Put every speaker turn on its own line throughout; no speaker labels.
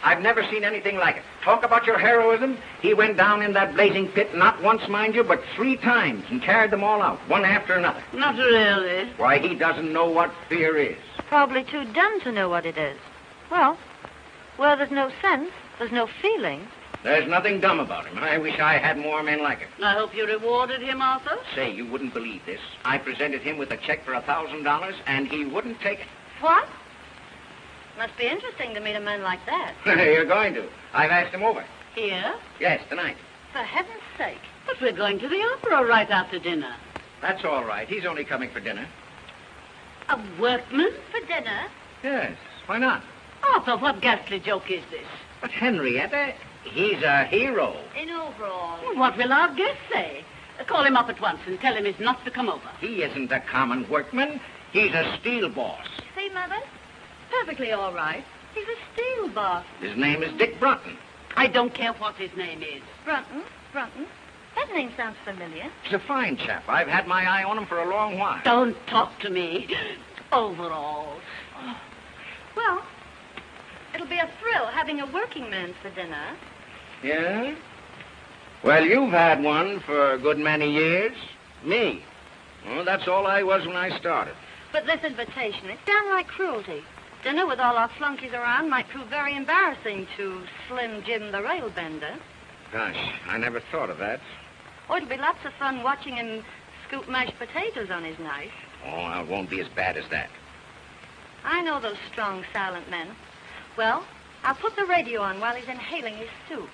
I've never seen anything like it. Talk about your heroism. He went down in that blazing pit not once, mind you, but 3 times and carried them all out, one after another.
Not really.
Why, he doesn't know what fear is.
Probably too dumb to know what it is. Well, where there's no sense, there's no feeling.
There's nothing dumb about him. I wish I had more men like him.
I hope you rewarded him, Arthur.
Say, you wouldn't believe this. I presented him with a check for $1,000, and he wouldn't take it.
What? Must be interesting to meet a man like that.
You're going to. I've asked him over.
Here?
Yes, tonight.
For heaven's sake.
But we're going to the opera right after dinner.
That's all right. He's only coming for dinner.
A workman?
For dinner?
Yes, why not?
Arthur, what ghastly joke is this?
But Henrietta, he's a hero.
In overalls.
Well, what will our guest say? Call him up at once and tell him he's not to come over.
He isn't a common workman. He's a steel boss.
See, Mother? Perfectly all right. He's a steel boss.
His name is Dick Brunton.
I don't care what his name is.
Brunton? Brunton? That name sounds familiar.
He's a fine chap. I've had my eye on him for a long while.
Don't talk to me. Overalls.
Oh. Well, it'll be a thrill having a working man for dinner.
Yeah? Well, you've had one for a good many years. Me. Well, that's all I was when I started.
But this invitation, it's downright cruelty. Dinner with all our flunkies around might prove very embarrassing to Slim Jim the railbender.
Gosh, I never thought of that.
Oh, it'll be lots of fun watching him scoop mashed potatoes on his knife.
Oh, it won't be as bad as that.
I know those strong, silent men. Well, I'll put the radio on while he's inhaling his soup.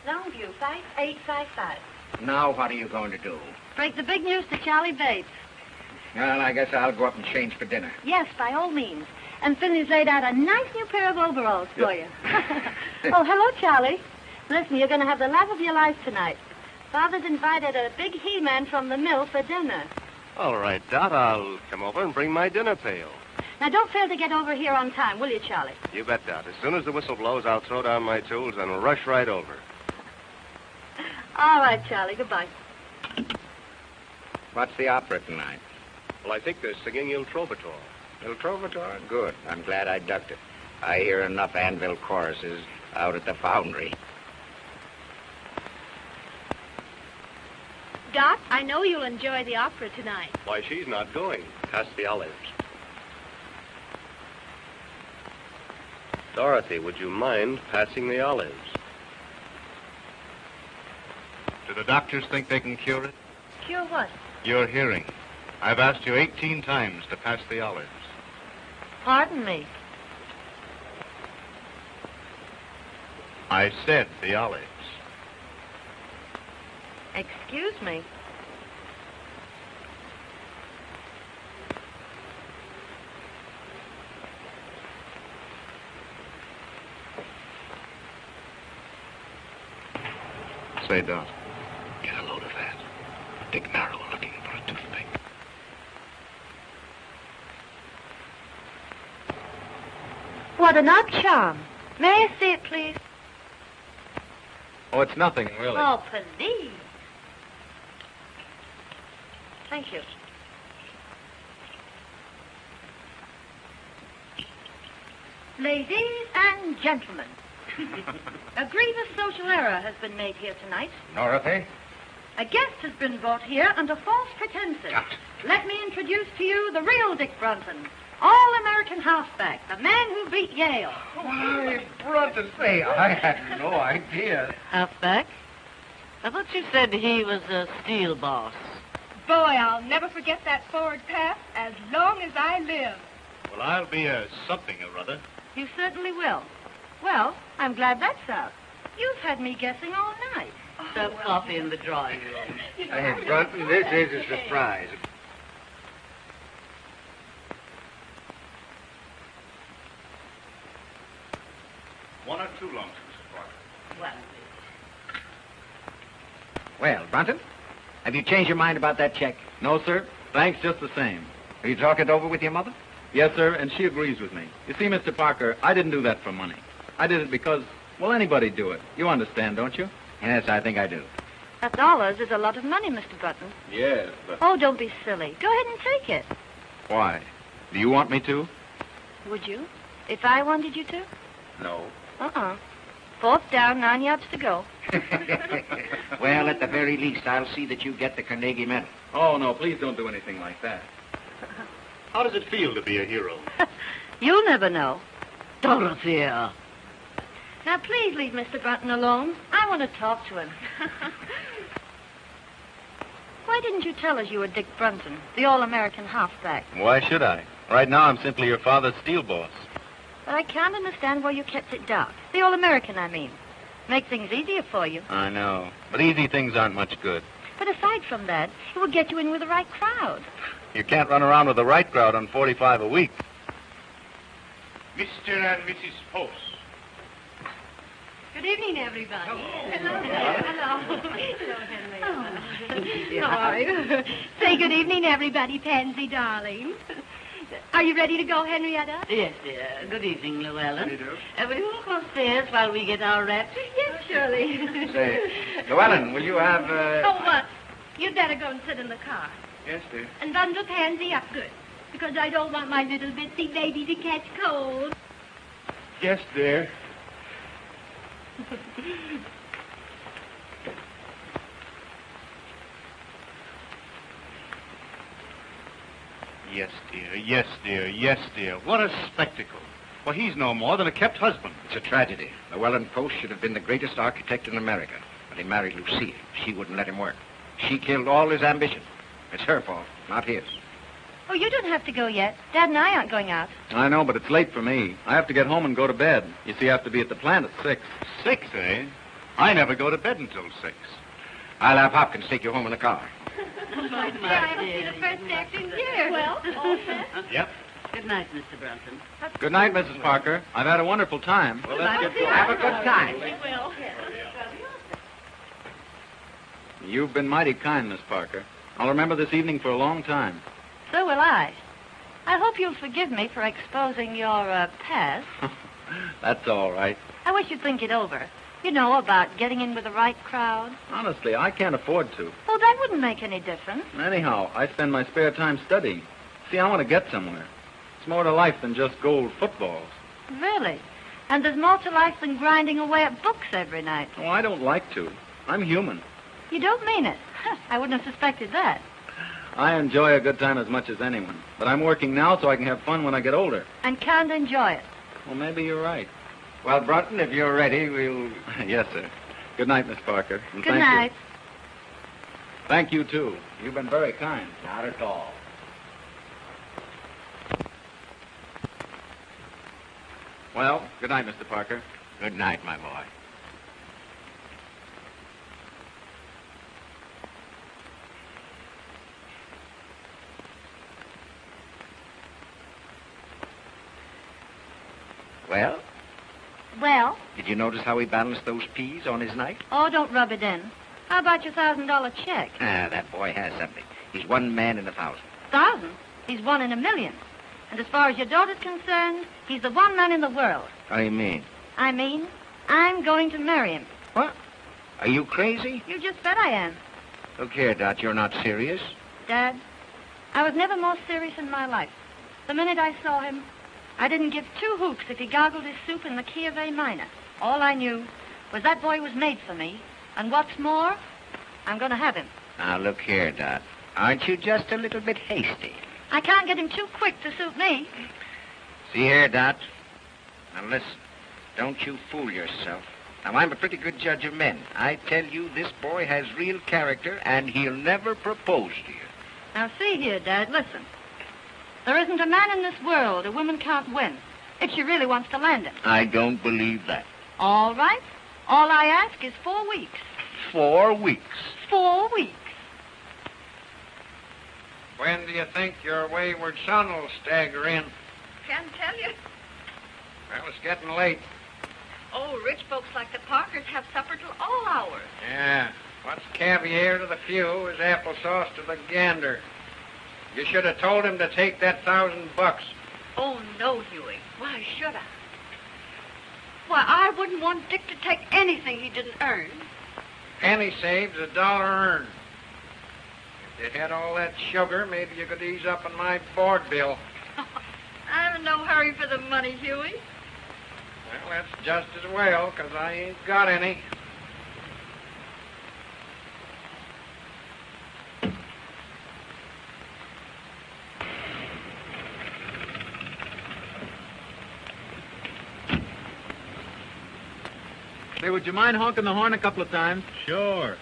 Longview, 5855.
Now what are you going to do?
Break the big news to Charlie Bates.
Well, I guess I'll go up and change for dinner.
Yes, by all means. And Finley's laid out a nice new pair of overalls for you. Oh, hello, Charlie. Listen, you're going to have the laugh of your life tonight. Father's invited a big he-man from the mill for dinner.
All right, Dot, I'll come over and bring my dinner pail.
Now, don't fail to get over here on time, will you, Charlie?
You bet, Dot. As soon as the whistle blows, I'll throw down my tools and rush right over.
All right, Charlie. Goodbye.
What's the opera tonight?
Well, I think they're singing Il Trovatore.
Il Trovatore? Good. I'm glad I ducked it. I hear enough anvil choruses out at the foundry.
Doc, I know you'll enjoy the opera tonight.
Why, she's not going. Pass the olives. Dorothy, would you mind passing the olives?
Do the doctors think they can cure it?
Cure what?
Your hearing. I've asked you 18 times to pass the olives.
Pardon me.
I said the olives.
Excuse me.
Say, Dot, get a load of that. Dick Merrill looking for a toothpick.
What an odd charm. May I see it, please?
Oh, it's nothing, really.
Oh, please. Thank you. Ladies and gentlemen, a grievous social error has been made here tonight.
Dorothy?
A guest has been brought here under false pretenses. Let me introduce to you the real Dick Brunton, all-American halfback, the man who beat Yale.
Why, Brunton, say, I had no idea.
Halfback? I thought you said he was a steel boss.
Boy, I'll never forget that forward pass as long as I live.
Well, I'll be a something or other.
You certainly will. Well, I'm glad that's out. You've had me guessing all night.
Serve coffee in the drawing room.
Hey, Brunton, this is a surprise.
One or two lunches, Mr. Parker.
Well,
Well, Brunton, have you changed your mind about that check?
No, sir. Thanks just the same.
Are you talking it over with your mother?
Yes, sir, and she agrees with me. You see, Mr. Parker, I didn't do that for money. I did it because, well, anybody'd do it. You understand, don't you?
Yes, I think I do.
$1 is a lot of money, Mr. Button.
Yes, but...
Oh, don't be silly. Go ahead and take it.
Why? Do you want me to?
Would you? If I wanted you to?
No.
Uh-uh. 4th down, 9 yards to go.
Well, at the very least, I'll see that you get the Carnegie Medal.
Oh, no, please don't do anything like that.
How does it feel to be a hero?
You'll never know.
Dorothea.
Now, please leave Mr. Button alone. I want to talk to him. Why didn't you tell us you were Dick Brunson, the all-American halfback?
Why should I? Right now, I'm simply your father's steel boss.
But I can't understand why you kept it dark. The all-American, I mean. Make things easier for you.
I know. But easy things aren't much good.
But aside from that, it would get you in with the right crowd.
You can't run around with the right crowd on 45 a week.
Mr. and Mrs. Post.
Good evening, everybody. Hello. Hello, Henry.
How are you? Say good evening, everybody, Pansy, darling. Are you ready to go, Henrietta?
Yes, dear. Good evening, Llewellyn. Will you walk upstairs while we get our wraps?
Yes, Shirley.
Say, Llewellyn, will you have,
Oh, what? You'd better go and sit in the car.
Yes, dear.
And bundle Pansy up good, because I don't want my little bitsy baby to catch cold.
Yes, dear.
Yes, dear. Yes, dear. Yes, dear. What a spectacle. Well, he's no more than a kept husband.
It's a tragedy. Llewellyn Post should have been the greatest architect in America. But he married Lucille. She wouldn't let him work. She killed all his ambition. It's her fault, not his.
Oh, you don't have to go yet. Dad and I aren't going out.
I know, but it's late for me. I have to get home and go to bed. You see, I have to be at the plant at 6.
6, eh? I never go to bed until 6.
I'll have Hopkins take you home in the car.
My dear, I haven't seen the first act in years. Well, all set?
Yep.
Good night, Mr. Brunson.
Good night, Mrs. Parker. I've had a wonderful time.
Well, let's get going. Have a good time.
We will.
You've been mighty kind, Miss Parker. I'll remember this evening for a long time.
So will I. I hope you'll forgive me for exposing your past.
That's all right.
I wish you'd think it over. You know, about getting in with the right crowd.
Honestly, I can't afford to.
Oh, that wouldn't make any difference.
Anyhow, I spend my spare time studying. See, I want to get somewhere. It's more to life than just gold footballs.
Really? And there's more to life than grinding away at books every night.
Oh, I don't like to. I'm human.
You don't mean it. I wouldn't have suspected that.
I enjoy a good time as much as anyone. But I'm working now so I can have fun when I get older.
And can't enjoy it.
Well, maybe you're right.
Well, Brunton, if you're ready, we'll...
Yes, sir. Good night, Miss Parker. And
Good
thank
night.
You. Thank you, too. You've been very kind.
Not at all.
Well, good night, Mr. Parker.
Good night, my boy. Well,
Well,
did you notice how he balanced those peas on his knife?
oh, don't rub it in. How about your $1,000 check?
Ah, that boy has something. He's one man in 1,000.
1,000? He's 1 in a million. And as far as your daughter's concerned, he's the one man in the world.
What do you mean?
I mean, I'm going to marry him.
What? Are you crazy?
You just bet I am.
Look here, Dot, you're not serious.
Dad, I was never more serious in my life. The minute I saw him, I didn't give 2 hoots if he gargled his soup in the key of A minor. All I knew was that boy was made for me. And what's more, I'm going to have him.
Now, look here, Dot. Aren't you just a little bit hasty?
I can't get him too quick to suit me.
See here, Dot. Now, listen. Don't you fool yourself. Now, I'm a pretty good judge of men. I tell you, this boy has real character, and he'll never propose to you.
Now, see here, Dad, listen. There isn't a man in this world a woman can't win if she really wants to land him.
I don't believe that.
All right. All I ask is 4 weeks.
4 weeks.
4 weeks.
When do you think your wayward son will stagger in?
Can't tell you.
Well, it's getting late.
Oh, rich folks like the Parkers have supper till all hours.
Yeah. What's caviar to the few is applesauce to the gander. You should have told him to take that $1,000.
Oh, no, Huey. Why should I? Why, I wouldn't want Dick to take anything he didn't earn.
Penny saved is a dollar earned. If you had all that sugar, maybe you could ease up on my board bill.
I'm in no hurry for the money, Huey.
Well, that's just as well, 'cause I ain't got any.
Say, would you mind honking the horn a couple of times?
Sure.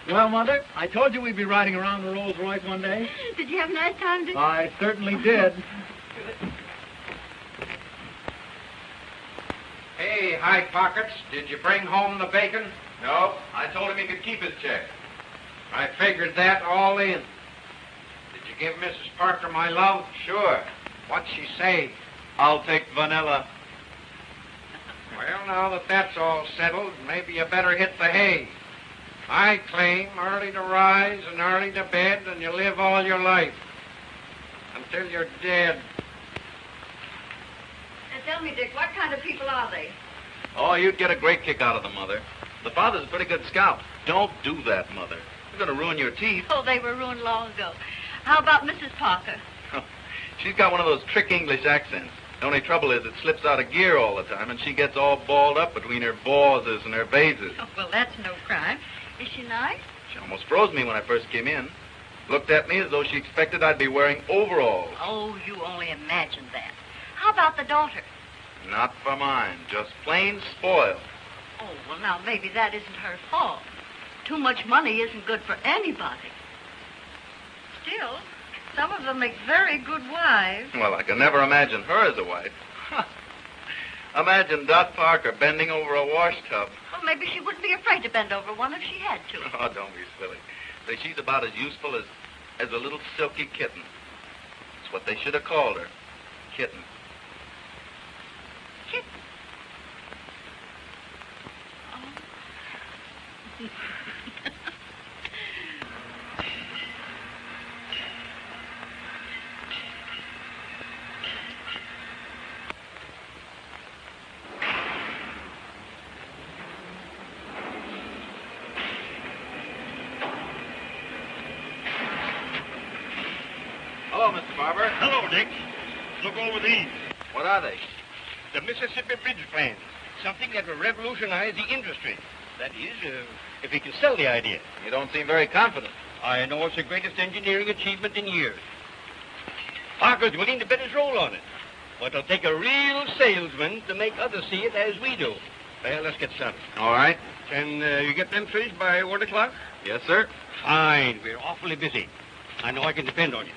Well, Mother, I told you we'd be riding around the Rolls Royce one day.
Did you have a nice time, Dick?
I certainly did.
Hey, High Pockets, did you bring home the bacon?
No, I told him he could keep his check.
I figured that all in. Did you give Mrs. Parker my love?
Sure.
What'd she say?
I'll take vanilla.
Well, now that that's all settled, maybe you better hit the hay. I claim early to rise and early to bed, and you live all your life. Until you're dead.
And tell me, Dick, what kind of people are they?
Oh, you'd get a great kick out of them, Mother. The father's a pretty good scout. Don't do that, Mother. You're going to ruin your teeth.
Oh, they were ruined long ago. How about Mrs. Parker?
She's got one of those trick English accents. The only trouble is it slips out of gear all the time, and she gets all balled up between her bawses and her bases.
Oh, well, that's no crime. Is she nice?
She almost froze me when I first came in. Looked at me as though she expected I'd be wearing overalls.
Oh, you only imagine that. How about the daughter?
Not for mine. Just plain spoiled.
Oh, well, now, maybe that isn't her fault. Too much money isn't good for anybody. Still, some of them make very good wives.
Well, I can never imagine her as a wife. Imagine Dot Parker bending over a wash tub.
Well, maybe she wouldn't be afraid to bend over one if she had to.
Oh, don't be silly. Say, she's about as useful as a little silky kitten. That's what they should have called her. Kitten.
Kitten? Oh.
Hello, Mr. Barber.
Hello, Dick. Look over these.
What are they?
The Mississippi Bridge plans. Something that will revolutionize the industry. That is, if we can sell the idea.
You don't seem very confident.
I know it's the greatest engineering achievement in years. Parker's willing to bet his roll on it. But it'll take a real salesman to make others see it as we do. Well, let's get started.
All right.
Can you get them finished by 1 o'clock?
Yes, sir.
Fine. We're awfully busy. I know I can depend on you.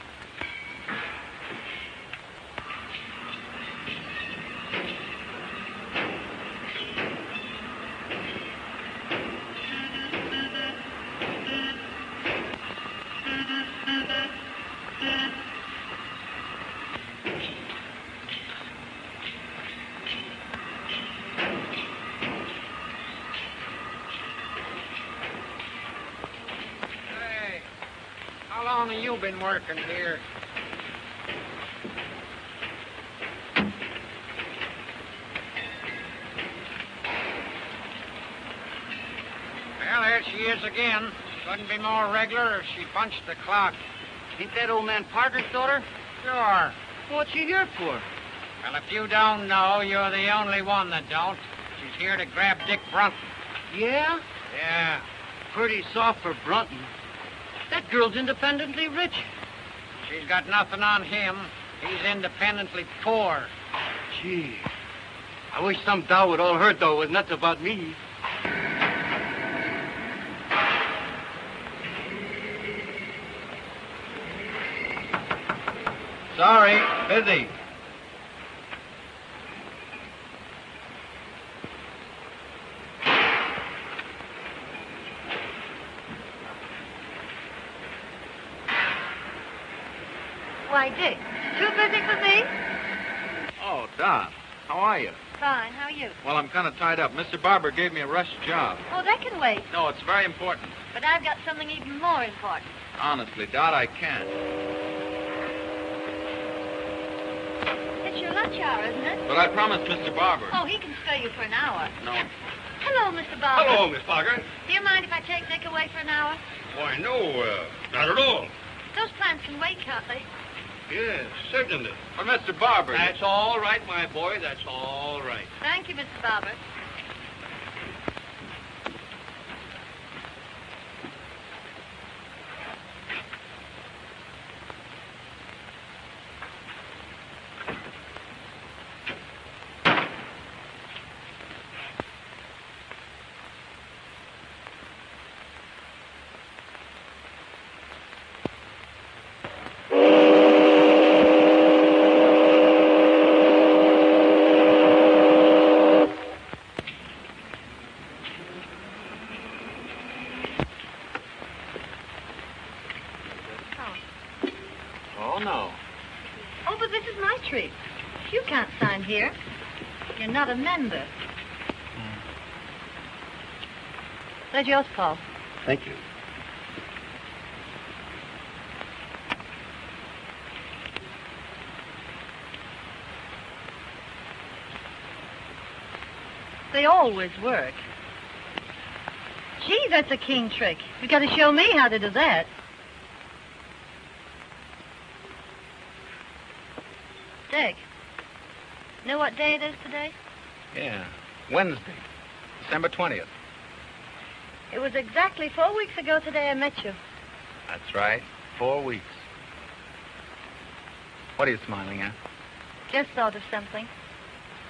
Hey, how long have you been working here? Well, there she is again. Couldn't be more regular if she punched the clock.
Ain't that old man Parker's daughter?
Sure.
What's she here for?
Well, if you don't know, you're the only one that don't. She's here to grab Dick Brunton.
Yeah?
Yeah.
Pretty soft for Brunton. That girl's independently rich.
She's got nothing on him. He's independently poor.
Gee, I wish some doll would all heard, though, was nuts about me.
Sorry, busy.
Why, Dick, too busy for me?
Oh, Dot, how are you?
Fine. How are you?
Well, I'm kind of tied up. Mr. Barber gave me a rush job.
Oh, that can wait.
No, it's very important.
But I've got something even more important.
Honestly, Dot, I can't.
It's your lunch hour, isn't it?
But I promised Mr. Barber.
Oh, he can spare you for an hour.
No.
Hello, Mr. Barber.
Hello, Miss Parker.
Do you mind if I take Nick away for an hour?
Why, no, not at all.
Those plants can wait, can't they?
Yes, certainly.
But Mr. Barber...
That's all right, my boy. That's all right.
Thank you, Mr. Barber.
Oh, no.
Oh, but this is my treat. You can't sign here. You're not a member. There's yours, Paul.
Thank you.
They always work. Gee, that's a keen trick. You got to show me how to do that. Dick, know what day it is today?
Yeah. Wednesday, December 20th.
It was exactly 4 weeks ago today I met you.
That's right. 4 weeks. What are you smiling at?
Just thought of something.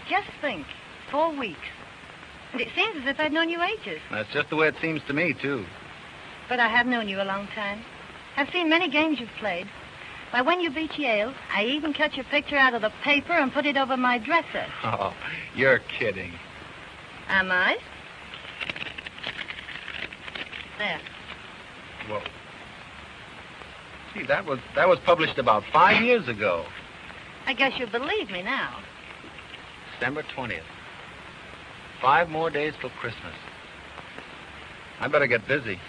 Just think, 4 weeks. And it seems as if I'd known you ages.
That's just the way it seems to me, too.
But I have known you a long time. I've seen many games you've played. Why, when you beat Yale, I even cut your picture out of the paper and put it over my dresser.
Oh, you're kidding.
Am I? There.
Well, see, that was published about 5 years ago.
I guess you believe me now.
December 20th. 5 more days till Christmas. I better get busy.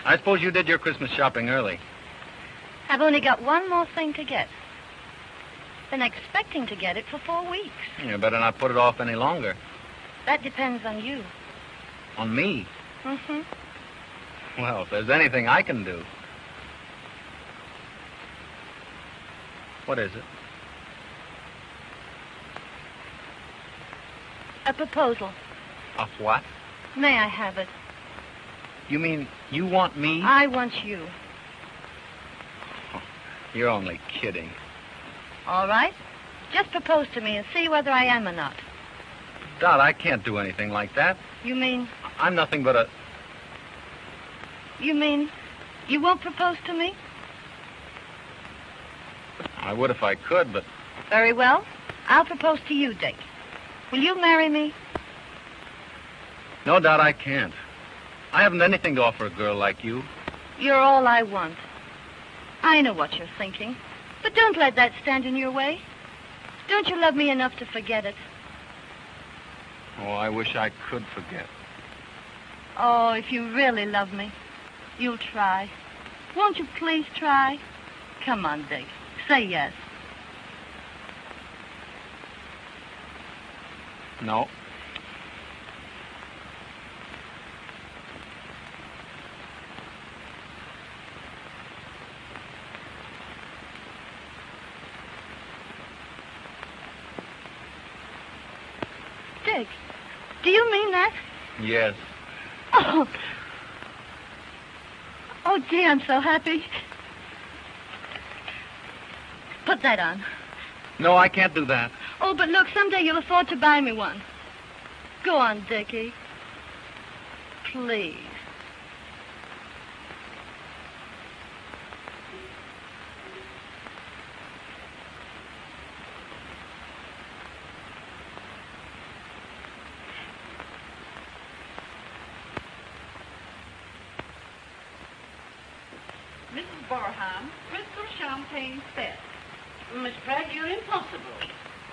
I suppose you did your Christmas shopping early.
I've only got one more thing to get. Been expecting to get it for 4 weeks.
You better not put it off any longer.
That depends on you.
On me?
Mm-hmm.
Well, if there's anything I can do. What is it?
A proposal.
Of what?
May I have it?
You mean you want me?
I want you.
You're only kidding.
All right. Just propose to me and see whether I am or not.
Dot, I can't do anything like that.
You mean...
I'm nothing but a...
You mean you won't propose to me?
I would if I could, but...
Very well. I'll propose to you, Dick. Will you marry me?
No, Dot, I can't. I haven't anything to offer a girl like you.
You're all I want. I know what you're thinking. But don't let that stand in your way. Don't you love me enough to forget it?
Oh, I wish I could forget.
Oh, if you really love me, you'll try. Won't you please try? Come on, Dick. Say yes.
No.
Dick, do you mean that?
Yes.
Oh. Oh, gee, I'm so happy. Put that on.
No, I can't do that.
Oh, but look, someday you'll afford to buy me one. Go on, Dickie. Please.
Mrs. Barham, crystal champagne set.
Miss Pratt, you're impossible.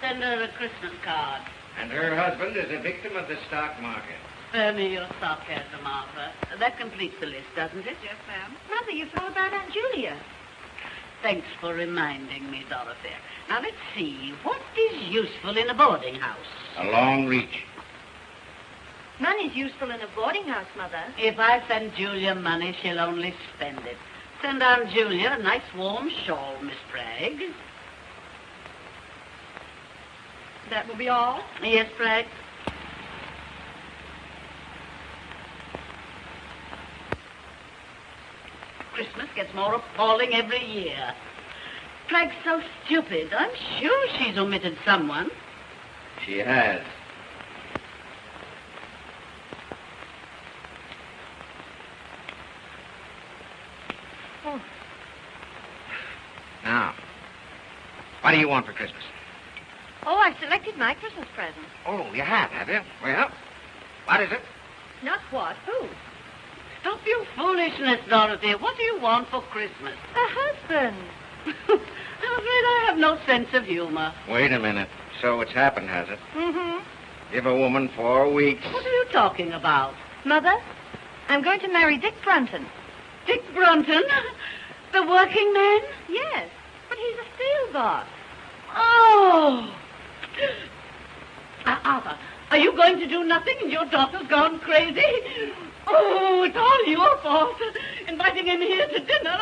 Send her a Christmas card.
And her husband is a victim of the stock market.
Spare me your sarcasm, Arthur. That completes the list, doesn't it?
Yes, ma'am. Mother, you forgot about Aunt Julia.
Thanks for reminding me, Dorothy. Now, let's see. What is useful in a boarding house?
A long reach.
Money's useful in a boarding house, Mother.
If I send Julia money, she'll only spend it. Send Aunt Julia a nice warm shawl, Miss Bragg.
That will be all?
Yes, Bragg? Christmas gets more appalling every year. Bragg's so stupid. I'm sure she's omitted someone.
She has.
Oh.
Now, what do you want for Christmas?
Oh, I've selected my Christmas present.
Oh, you have you? Well, what is it?
Not what? Who?
Stop your foolishness, Dorothy. What do you want for Christmas?
A husband.
I'm afraid I have no sense of humor.
Wait a minute. So it's happened, has it?
Mm-hmm.
Give a woman 4 weeks.
What are you talking about?
Mother, I'm going to marry Dick Brunton.
Dick Brunton? The working man?
Yes, but he's a steel boss.
Oh! Arthur, are you going to do nothing and your daughter's gone crazy? Oh, it's all your fault. Inviting him here to dinner.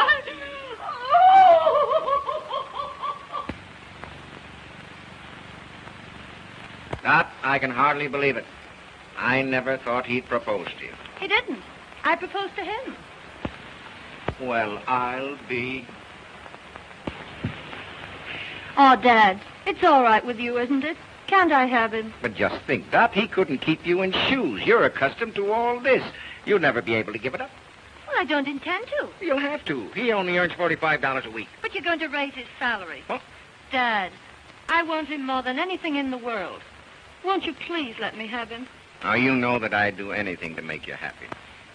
Dot, I can hardly believe it. I never thought he'd propose to you.
He didn't. I proposed to him.
Well, I'll be...
Oh, Dad, it's all right with you, isn't it? Can't I have him?
But just think, Dot, he couldn't keep you in shoes. You're accustomed to all this. You'll never be able to give it up.
Well, I don't intend to.
You'll have to. He only earns $45 a week.
But you're going to raise his salary.
What?
Dad, I want him more than anything in the world. Won't you please let me have him?
Now, you know that I'd do anything to make you happy.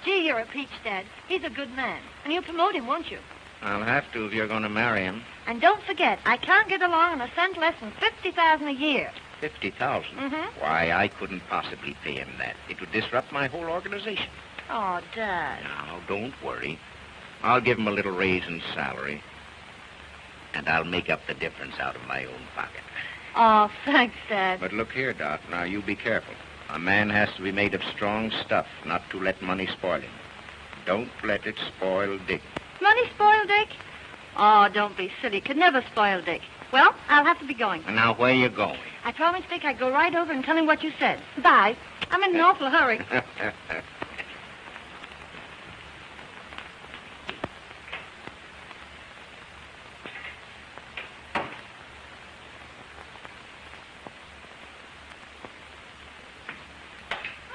Gee, you're a peach, Dad. He's a good man. And you'll promote him, won't you?
I'll have to if you're going to marry him.
And don't forget, I can't get along on a cent less than $50,000 a year.
$50,000?
Mm-hmm.
Why, I couldn't possibly pay him that. It would disrupt my whole organization.
Oh, Dad.
Now, don't worry. I'll give him a little raise in salary. And I'll make up the difference out of my own pocket.
Oh, thanks, Dad.
But look here, Dot. Now, you be careful. A man has to be made of strong stuff, not to let money spoil him. Don't let it spoil Dick.
Money spoil Dick? Oh, don't be silly. Could never spoil Dick. Well, I'll have to be going.
And now, where you going?
I promised Dick I'd go right over and tell him what you said. Bye. I'm in an awful hurry.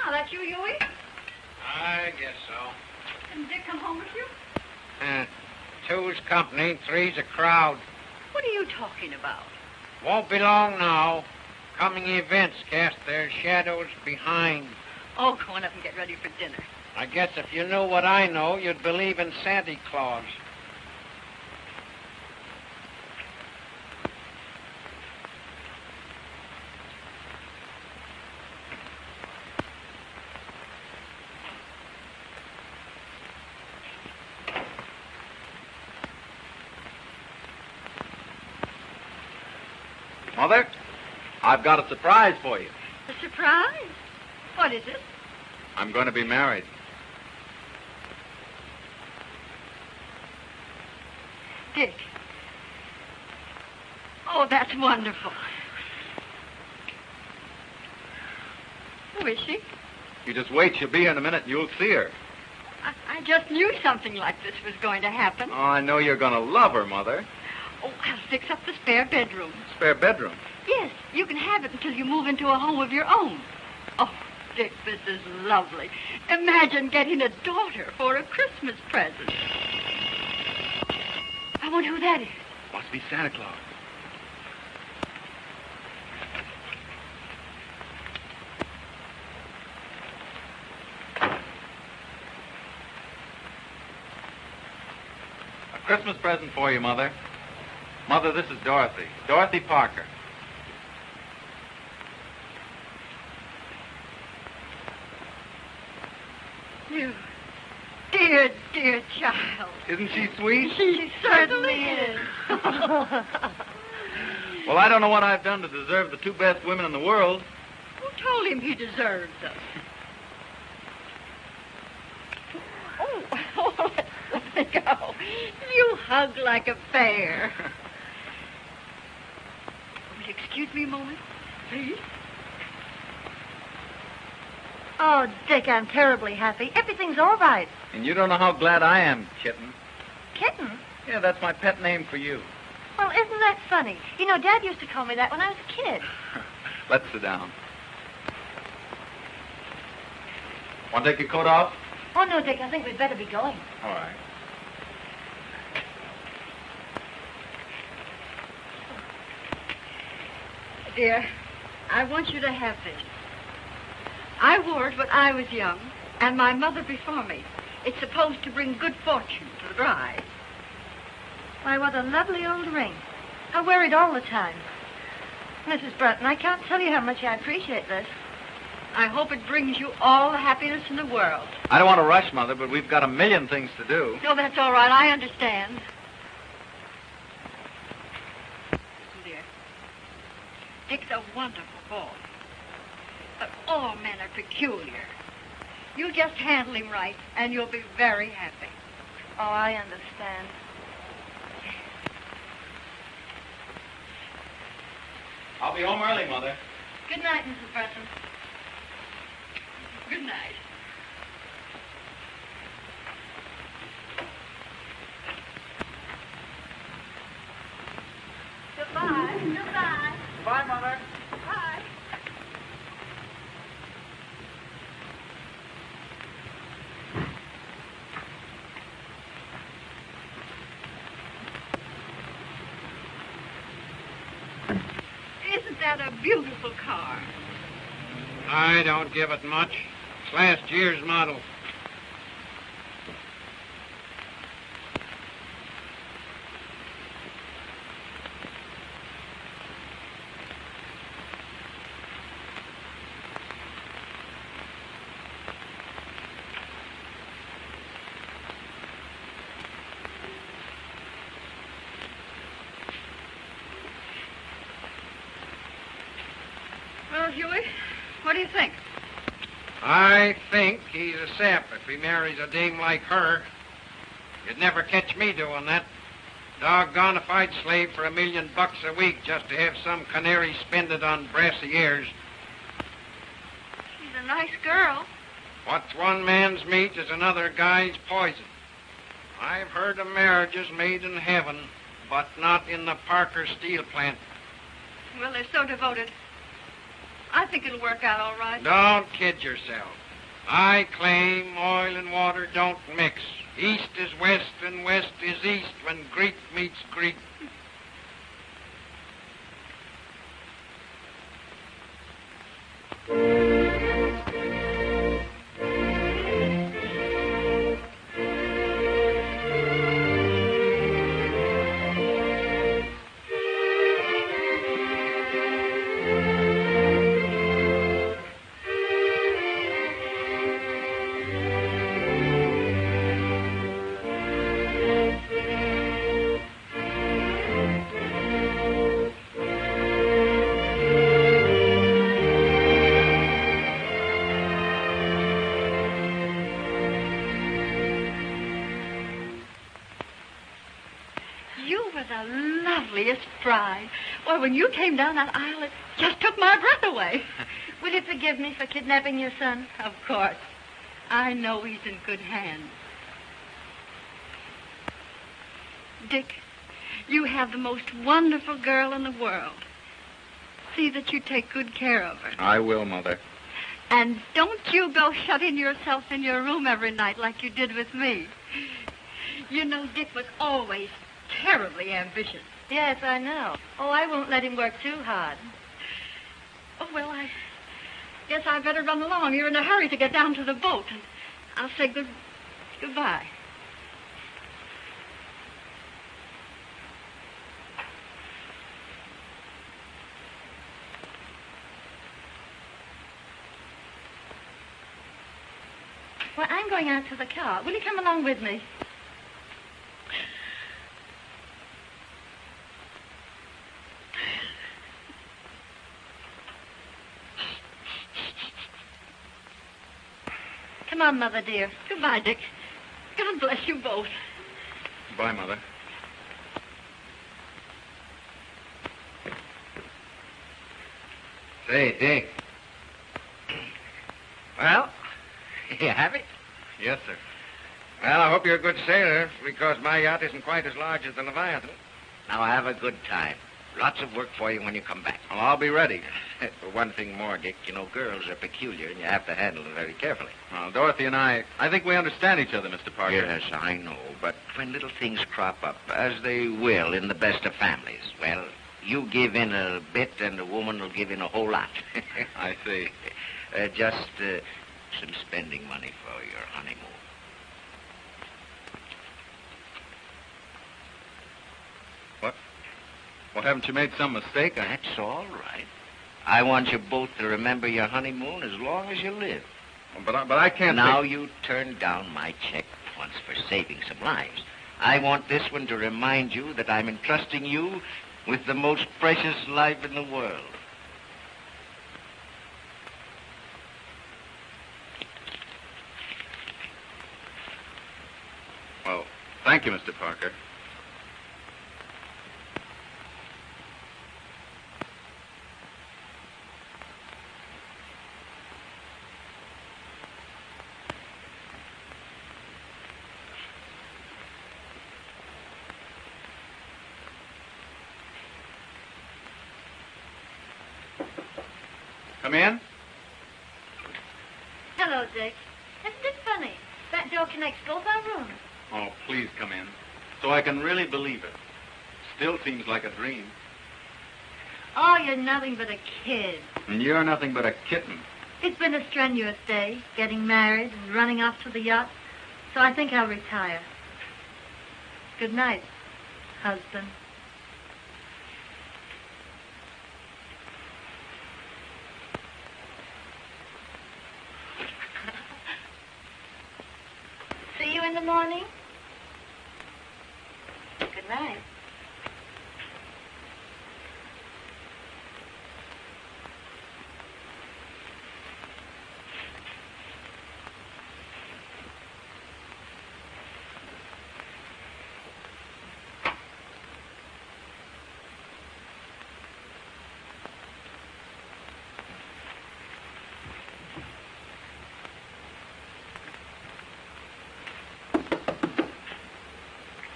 Oh, that's you, Huey?
I guess so.
Didn't Dick come home with you?
Two's company, three's a crowd.
What are you talking about?
Won't be long now. Coming events cast their shadows behind.
Oh, go on up and get ready for dinner.
I guess if you knew what I know, you'd believe in Santa Claus.
Mother, I've got a surprise for you.
A surprise? What is it?
I'm going to be married.
Dick. Oh, that's wonderful. Who is she?
You just wait. She'll be here in a minute and you'll see her.
I just knew something like this was going to happen.
Oh, I know you're going to love her, Mother.
Oh, I'll fix up the spare bedroom.
Spare bedroom.
Yes, you can have it until you move into a home of your own. Oh, Dick, this is lovely. Imagine getting a daughter for a Christmas present. I wonder who that is.
Must be Santa Claus. A Christmas present for you, Mother. Mother, this is Dorothy. Dorothy Parker.
dear, dear child.
Isn't she sweet?
She certainly is.
Well, I don't know what I've done to deserve the two best women in the world.
Who told him he deserved them? Oh, let me go. You hug like a bear. Will you excuse me a moment, please?
Oh, Dick, I'm terribly happy. Everything's all right.
And you don't know how glad I am, Kitten.
Kitten?
Yeah, that's my pet name for you.
Well, isn't that funny? You know, Dad used to call me that when I was a kid.
Let's sit down. Want to take your coat off?
Oh, no, Dick, I think we'd better be going.
All right.
Dear, I want you to have this. I wore it when I was young, and my mother before me. It's supposed to bring good fortune to the bride.
Why, what a lovely old ring. I wear it all the time. Mrs. Bretton, I can't tell you how much I appreciate this.
I hope it brings you all the happiness in the world.
I don't want to rush, Mother, but we've got a million things to do.
No, that's all right. I understand. Listen, dear. Dick's a wonderful boy. But all men are peculiar. You just handle him right, and you'll be very happy.
Oh, I understand.
I'll be home early, Mother.
Good night, Mrs. Bretton.
Good night.
Goodbye. Goodbye.
Bye, Mother.
Bye.
Isn't that a beautiful car?
I don't give it much. It's last year's model.
Well, Huey, what do you think?
I think he's a sap if he marries a dame like her. You'd never catch me doing that. Doggone if I'd slave for $1 million a week just to have some canary spend it on brassy ears.
She's a nice girl.
What's one man's meat is another guy's poison. I've heard of marriages made in heaven, but not in the Parker steel plant.
Well, they're so devoted. I think it'll work out all right.
Don't kid yourself. I claim oil and water don't mix. East is west and west is east when Greek meets Greek.
You were the loveliest bride. Well, when you came down that aisle, it just took my breath away.
Will you forgive me for kidnapping your son?
Of course. I know he's in good hands. Dick, you have the most wonderful girl in the world. See that you take good care of her.
I will, Mother.
And don't you go shutting yourself in your room every night like you did with me. You know, Dick was always terribly ambitious.
Yes, I know. Oh, I won't let him work too hard.
Oh, well, I guess I better run along. You're in a hurry to get down to the boat, and I'll say goodbye.
Well, I'm going out to the car. Will you come along with me? Come on, Mother, dear.
Goodbye, Dick. God bless you both.
Bye, Mother.
Say, Dick. Well, you have it?
Yes, sir.
Well, I hope you're a good sailor, because my yacht isn't quite as large as the Leviathan. Now, have a good time. Lots of work for you when you come back.
Well, I'll be ready.
One thing more, Dick. You know, girls are peculiar, and you have to handle them very carefully.
Well, Dorothy and I think we understand each other, Mr. Parker.
Yes, I know. But when little things crop up, as they will in the best of families, well, you give in a bit, and the woman will give in a whole lot.
I see.
Just some spending money for your honeymoon.
Well, haven't you made some mistake?
That's all right. I want you both to remember your honeymoon as long as you live.
But I can't...
Now you turned down my check once for saving some lives. I want this one to remind you that I'm entrusting you with the most precious life in the world.
Well, thank you, Mr. Parker. Come in.
Hello, Dick. Isn't it funny? That door connects both our rooms.
Oh, please come in, so I can really believe it. Still seems like a dream.
Oh, you're nothing but a kid.
And you're nothing but a kitten.
It's been a strenuous day, getting married and running off to the yacht, so I think I'll retire. Good night, husband. See you in the morning. Good night.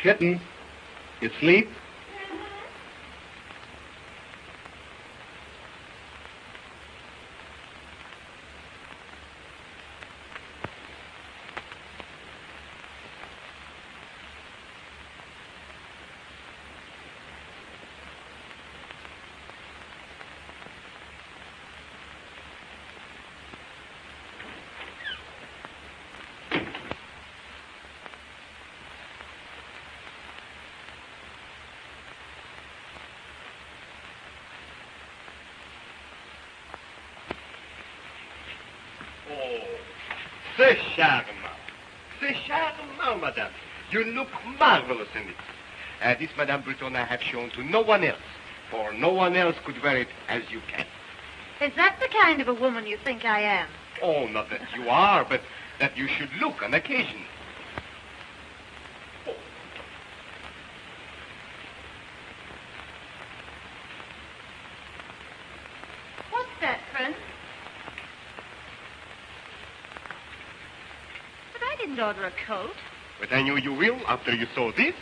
Kitten, you sleep?
C'est charmant. C'est charmant, madame. You look marvelous in it. This, Madame Breton, I have shown to no one else, for no one else could wear it as you can.
Is that the kind of a woman you think I am?
Oh, not that you are, but that you should look on occasion.
What's that, Prince? But I didn't order a coat.
But I knew you will after you saw this.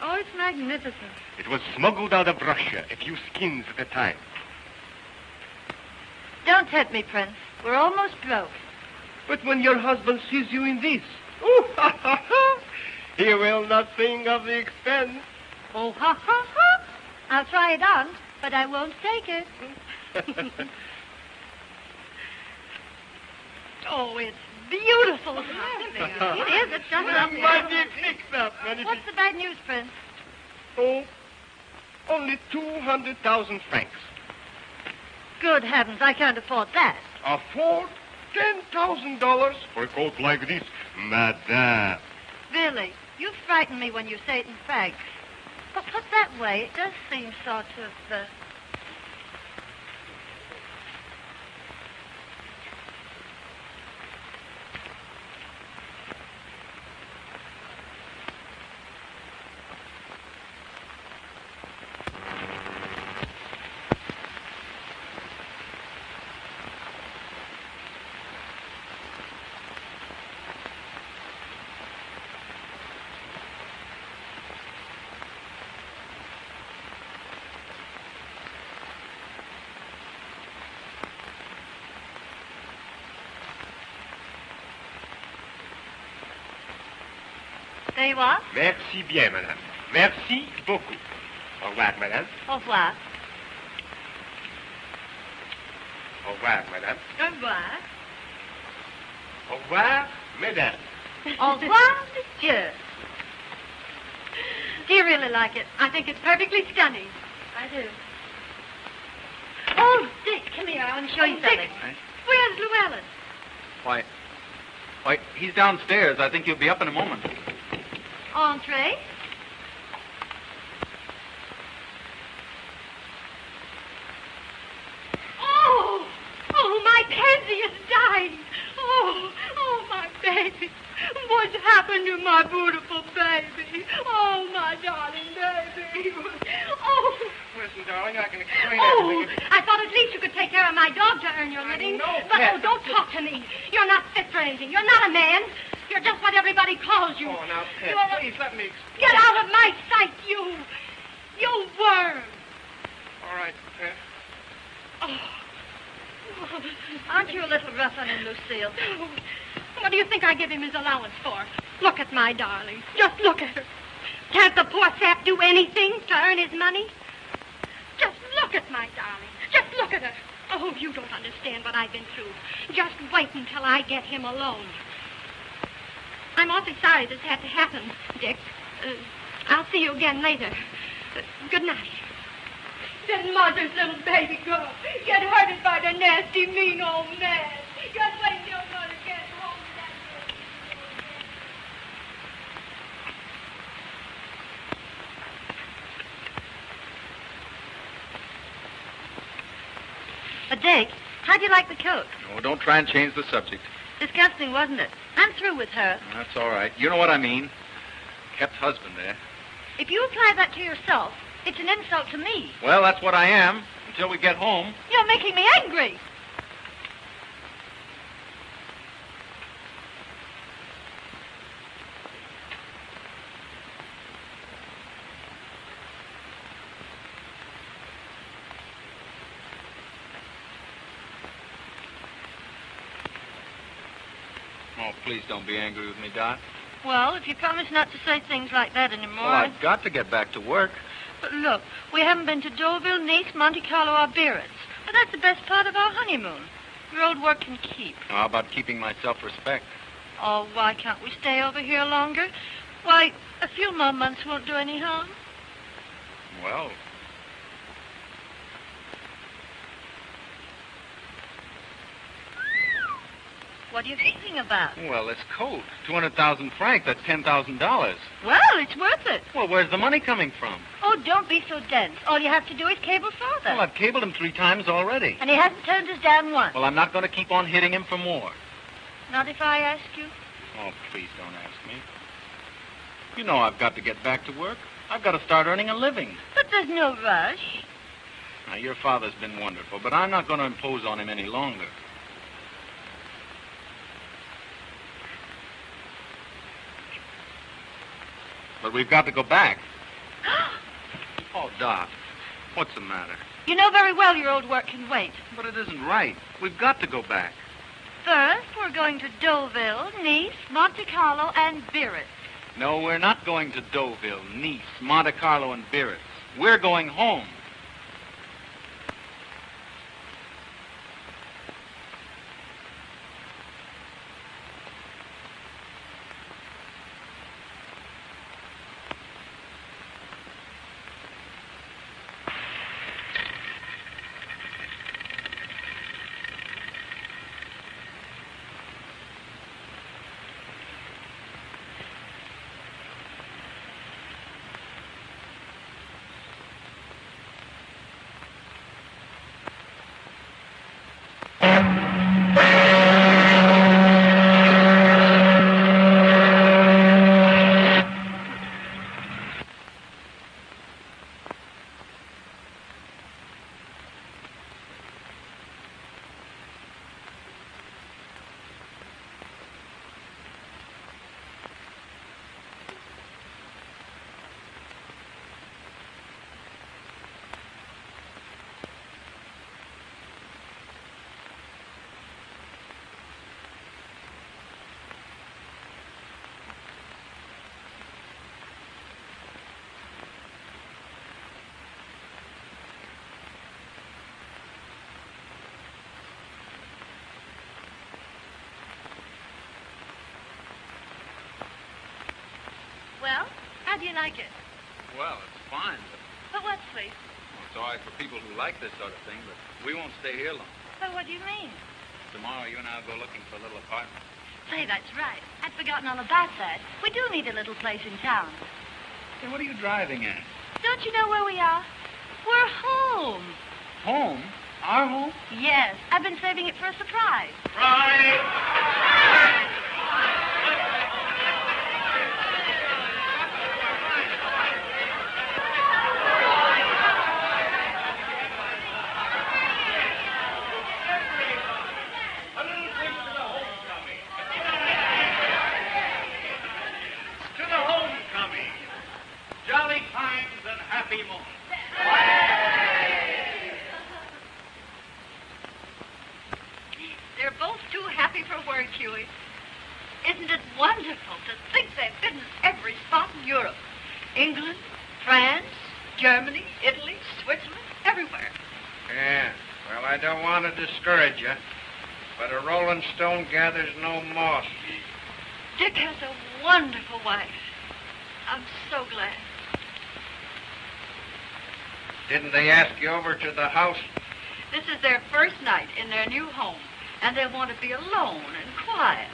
Oh, it's magnificent.
It was smuggled out of Russia, a few skins at a time.
Don't tempt me, Prince. We're almost broke.
But when your husband sees you in this, oh, ha, ha, ha, he will not think of the expense.
Oh, ha, ha, ha. I'll try it on, but I won't take it.
Oh, it's beautiful.
It is. It's just lovely. What's the bad news, Prince?
Oh, only 200,000 francs.
Good heavens, I can't afford that.
Afford? $10,000 for a coat like this? Madame.
Billy, you frighten me when you say it in fact. But put that way, it does seem sort of, There you are.
Merci bien, madame. Merci beaucoup. Au revoir, madame.
Au revoir.
Au revoir, madame.
Au revoir.
Au revoir, mesdames.
Au revoir, monsieur. Do you really like it?
I think it's perfectly stunning.
I do. Oh, Dick, come here. I want to show you something.
Dick, where's Llewellyn?
Why, he's downstairs. I think he'll be up in a moment.
Entree.
Oh, my pansy is dying. Oh, my baby. What's happened to my beautiful baby? Oh, my darling baby. Oh.
Listen, darling, I can explain
Oh,
everything.
I thought at least you could take care of my dog to earn your living.
know,
But,
Pet.
don't talk to me. You're not fit for anything. You're not a man. You're just what everybody calls you.
Oh, now, Pet,
You're-
please let me explain.
Get out of my sight, you worm.
All right, Pet.
Aren't you a little rough on him, Lucille? What do you think I give him his allowance for? Look at my darling. Just look at her. Can't the poor sap do anything to earn his money? Just look at my darling. Just look at her. Oh, you don't understand what I've been through. Just wait until I get him alone. I'm awfully sorry this had to happen, Dick. I'll see you again later. Good night. Then mother's little baby girl get hurted by the nasty, mean old man. Just wait till mother gets home.
Dick, how'd you like the coat?
Oh, don't try and change the subject.
Disgusting, wasn't it? I'm through with her.
That's all right. You know what I mean. Kept husband there.
If you apply that to yourself, it's an insult to me.
Well, that's what I am until we get home.
You're making me angry.
Oh, please don't be angry with me, Dot.
Well, if you promise not to say things like that anymore...
Well, I've got to get back to work.
But look, we haven't been to Deauville, Nice, Monte Carlo, or Biarritz. But that's the best part of our honeymoon. Your old work can keep.
How about keeping my self-respect?
Oh, why can't we stay over here longer? Why, a few more months won't do any harm.
Well,
What are you thinking about?
well, this coat. 200,000 francs, that's $10,000.
Well, it's worth it.
Well, where's the money coming from?
Oh, don't be so dense. All you have to do is cable Father.
Well, I've cabled him 3 times already.
And he hasn't turned us down once.
Well, I'm not going to keep on hitting him for more.
Not if I ask you.
Oh, please don't ask me. You know I've got to get back to work. I've got to start earning a living.
But there's no rush.
Now, your father's been wonderful, but I'm not going to impose on him any longer. But we've got to go back. Oh, Doc, what's the matter?
You know very well your old work can wait.
But it isn't right. We've got to go back.
First, we're going to Deauville, Nice, Monte Carlo, and Biarritz.
No, we're not going to Deauville, Nice, Monte Carlo, and Biarritz. We're going home.
do you like it?
Well, it's fine, but
But what, please?
it's all right for people who like this sort of thing, but we won't stay here long.
But what do you mean?
Tomorrow, you and I will go looking for a little apartment.
Say, that's right. I'd forgotten all about that. We do need a little place in town.
Hey, what are you driving at?
Don't you know where we are? We're home.
Home? Our home?
Yes, I've been saving it for a surprise.
To the homecoming. Jolly times and happy moments.
They're both too happy for words, Huey. Isn't it wonderful to think they've been in every spot in Europe? England, France, Germany, Italy, Switzerland, everywhere.
Yeah, well, I don't want to discourage you, but a rolling stone gathers no moss.
Dick has a wonderful wife. I'm so glad.
Didn't they ask you over to the house?
This is their first night in their new home, and they want to be alone and quiet.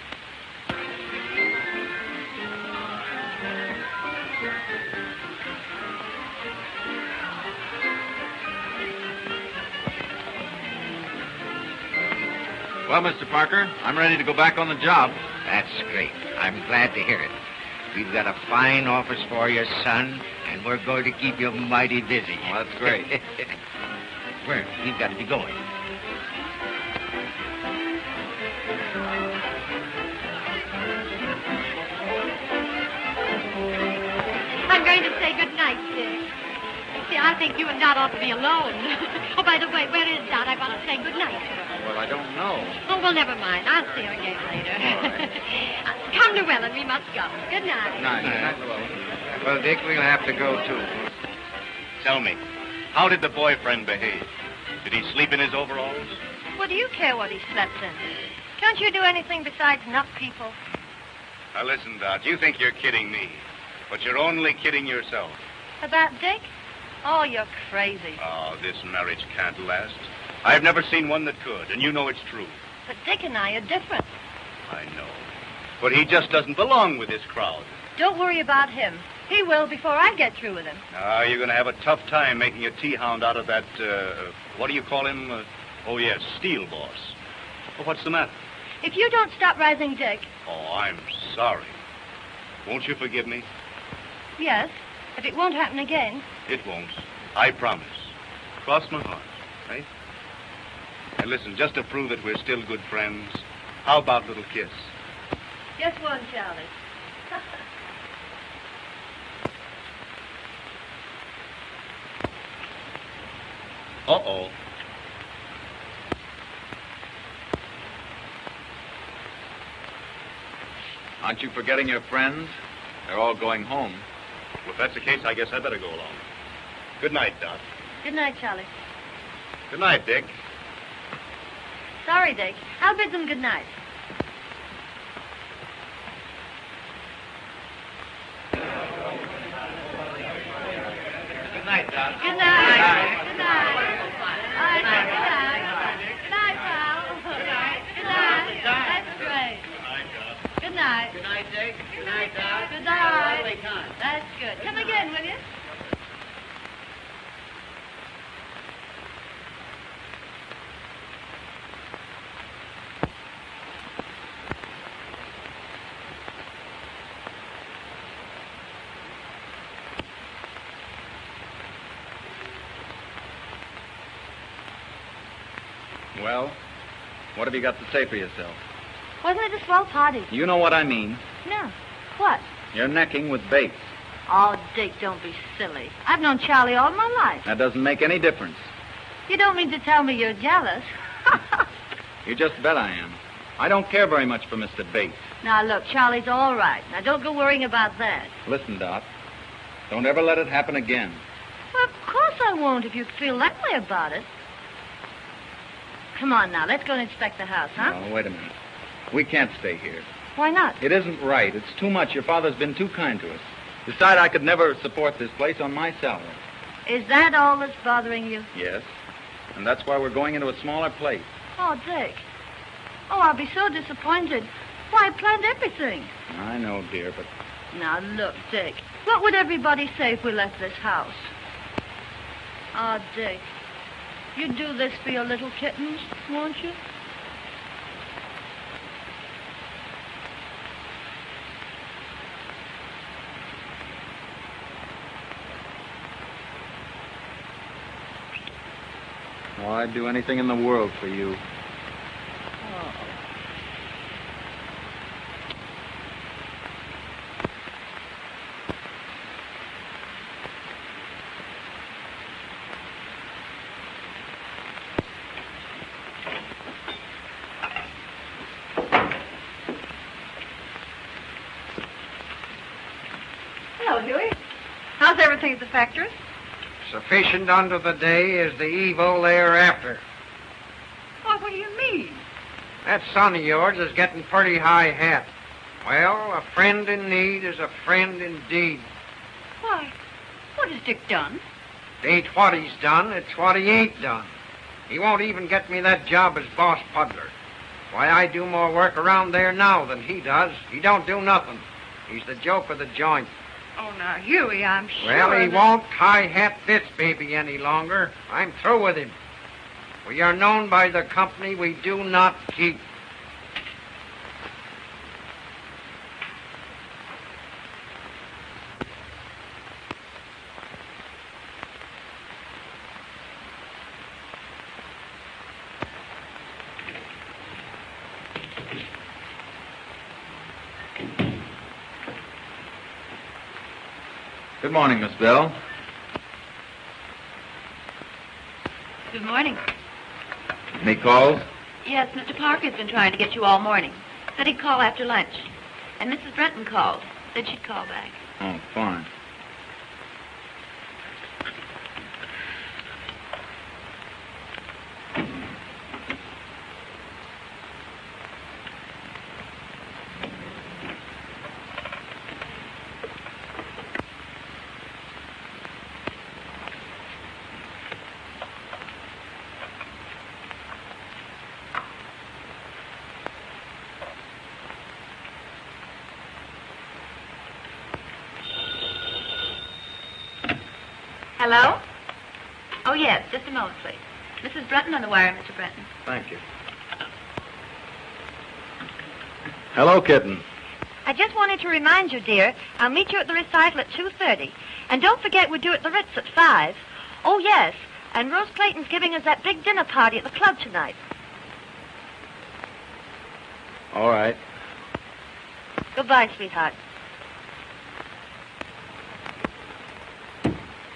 Well, Mr. Parker, I'm ready to go back on the job.
That's great. I'm glad to hear it. We've got a fine office for you, son, and we're going to keep you mighty busy.
Well, that's great.
Well, we've got to be going.
I'm going to say good night, Dick. See, I think you and Dot ought to be alone. Oh, by the way, where is Dot? I want to say good night to her.
Well, I don't know.
Oh, well, never mind. I'll see her again later.
right.
Come, Llewellyn. We must go. Good night.
Well, Dick, we'll have to go, too.
Tell me, how did the boyfriend behave? Did he sleep in his overalls?
What do you care what he slept in? Can't you do anything besides knock people?
Now listen, Dot, you think you're kidding me, but you're only kidding yourself.
About Dick? Oh, you're crazy.
Oh, this marriage can't last. I've never seen one that could, and you know it's true.
But Dick and I are different.
I know. But he just doesn't belong with this crowd.
Don't worry about him. He will before I get through with him.
Ah, you're going to have a tough time making a tea-hound out of that, what do you call him? Oh, yes, Steel Boss. Well, what's the matter?
If you don't stop rising Dick,
Oh, I'm sorry. Won't you forgive me?
yes, if it won't happen again.
It won't. I promise. Cross my heart, right? And listen, just to prove that we're still good friends, how about a little kiss?
Just one, Charlie.
Uh-oh.
Aren't you forgetting your friends? They're all going home.
Well, if that's the case, I guess I better go along. Good night, Dot.
Good night, Charlie.
Good night, Dick.
Sorry, Dick. I'll bid them good night.
Good night, Dot.
Good night. Good night. All right, Dick, good night. Good night, pal. Good night. Good night. That's great. Good night.
Good night, Dick. Good night, Dot.
Good night. That's good. Come again, will you?
Well, what have you got to say for yourself?
Wasn't it a swell party?
You know what I mean.
No. What?
You're necking with Bates.
Oh, Dick, don't be silly. I've known Charlie all my life.
That doesn't make any difference.
You don't mean to tell me you're jealous?
You just bet I am. I don't care very much for Mr. Bates.
Now, look, Charlie's all right. Now, don't go worrying about that.
Listen, Dot. Don't ever let it happen again.
Well, of course I won't if you feel that way about it. Come on now, let's go and inspect the house, huh?
No, wait a minute. We can't stay here.
Why not?
It isn't right. It's too much. Your father's been too kind to us. Besides, I could never support this place on my salary.
Is that all that's bothering you?
Yes. And that's why we're going into a smaller place.
Oh, Dick. Oh, I'll be so disappointed. Why, I planned everything.
I know, dear, but...
Now, look, Dick. What would everybody say if we left this house? Oh, Dick. You'd do this for your little kittens, won't you?
Oh, I'd do anything in the world for you.
Oh.
Hello, Huey. How's everything at the factory?
Sufficient unto the day is the evil thereafter.
Why, what do you mean?
That son of yours is getting pretty high hat. Well, a friend in need is a friend indeed.
Why, what has Dick done?
It ain't what he's done, it's what he ain't done. He won't even get me that job as boss puddler. Why, I do more work around there now than he does. He don't do nothing. He's the joke of the joint.
Oh, now, Huey, I'm sure
Well, he
that-
won't high-hat this baby any longer. I'm through with him. We are known by the company we do not keep.
Good morning, Miss Bell.
Good morning.
Any calls?
Yes, Mr. Parker's been trying to get you all morning. Said he'd call after lunch. And Mrs. Brenton called. Said she'd call back.
Oh, fine.
Hello? Oh, yes. Just a moment, please. Mrs. Brenton on the wire, Mr. Brenton.
Thank you. Hello, kitten.
I just wanted to remind you, dear, I'll meet you at the recital at 2:30. And don't forget we're due at the Ritz at 5. Oh, yes. And Rose Clayton's giving us that big dinner party at the club tonight.
All right.
Goodbye, sweetheart.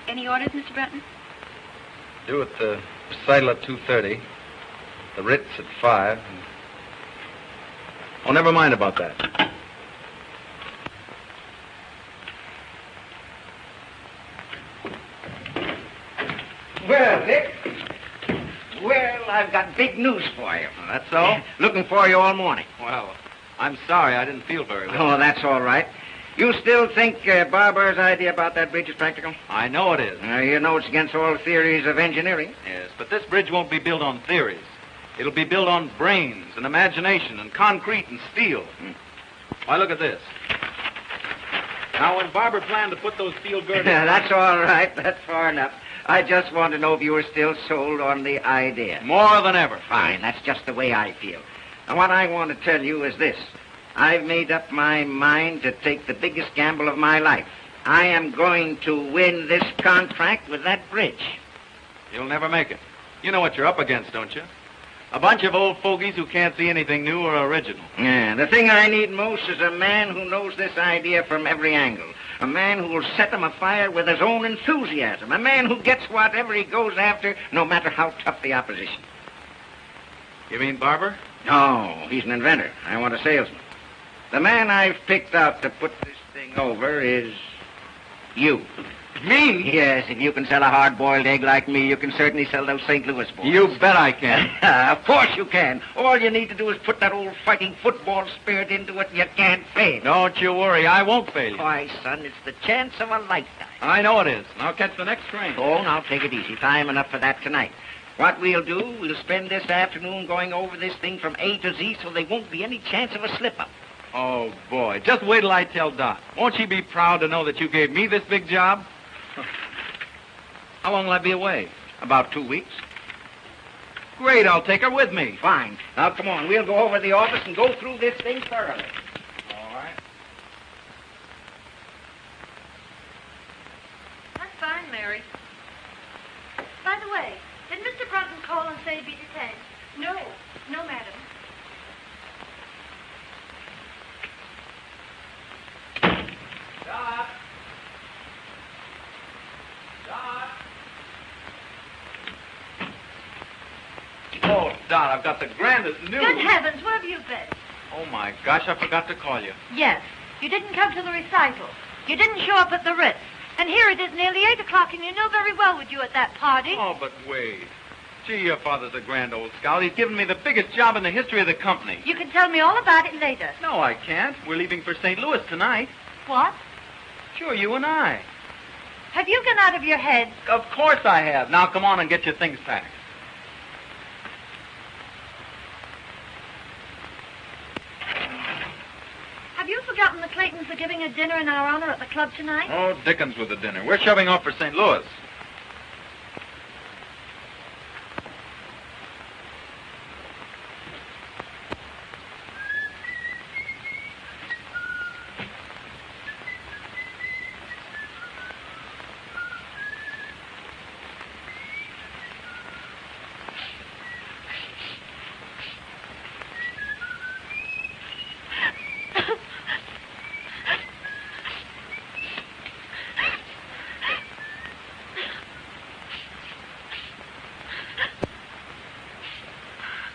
Any orders, Mr. Brenton?
Due at the recital at 2:30. The Ritz at 5. Oh, never mind about that.
Well, Dick. Well, I've got big news for you.
That's all?
Looking for you all morning.
Well, I'm sorry. I didn't feel very well.
Oh, that's all right. You still think Barber's idea about that bridge is practical?
I know it is.
You know it's against all theories of engineering.
Yes, but this bridge won't be built on theories. It'll be built on brains and imagination and concrete and steel. Why, look at this. Now, when Barber planned to put those steel girders...
That's all right. That's far enough. I just want to know if you were still sold on the idea.
More than ever.
Fine. That's just the way I feel. And what I want to tell you is this. I've made up my mind to take the biggest gamble of my life. I am going to win this contract with that bridge.
You'll never make it. You know what you're up against, don't you? A bunch of old fogies who can't see anything new or original.
Yeah, the thing I need most is a man who knows this idea from every angle. A man who will set them afire with his own enthusiasm. A man who gets whatever he goes after, no matter how tough the opposition.
You mean Barber?
No, he's an inventor. I want a salesman. The man I've picked out to put this thing over is you.
Me?
Yes, if you can sell a hard-boiled egg like me, you can certainly sell those St. Louis boys.
You bet I can.
Of course you can. All you need to do is put that old fighting football spirit into it, and you can't fail.
Don't you worry, I won't fail you.
Why, son, it's the chance of a lifetime.
I know it is. I'll catch the next train.
Oh, now take it easy. Time enough for that tonight. What we'll do, we'll spend this afternoon going over this thing from A to Z so there won't be any chance of a slip-up.
Oh, boy. Just wait till I tell Dot. Won't she be proud to know that you gave me this big job? How long will I be away?
About 2 weeks.
Great, I'll take her with me.
Fine. Now, come on. We'll go over to the office and go through this thing thoroughly.
All right.
That's fine, Mary. By the way, did Mr. Brunton call and say he'd be detained?
No, no, madam.
Dot. Dot. Oh, Dot, I've got the grandest news.
Good heavens, where have you been?
Oh, my gosh, I forgot to call you.
Yes, you didn't come to the recital. You didn't show up at the Ritz. And here it is nearly 8 o'clock, and you know very well with you at that party.
Oh, but wait. Gee, your father's a grand old scout. He's given me the biggest job in the history of the company.
You can tell me all about it later.
No, I can't. We're leaving for St. Louis tonight.
What?
Sure, you and I.
Have you gone out of your head?
Of course I have. Now, come on and get your things packed.
Have you forgotten the Claytons are giving a dinner in our honor at the club tonight?
Oh, Dickens with the dinner. We're shoving off for St. Louis.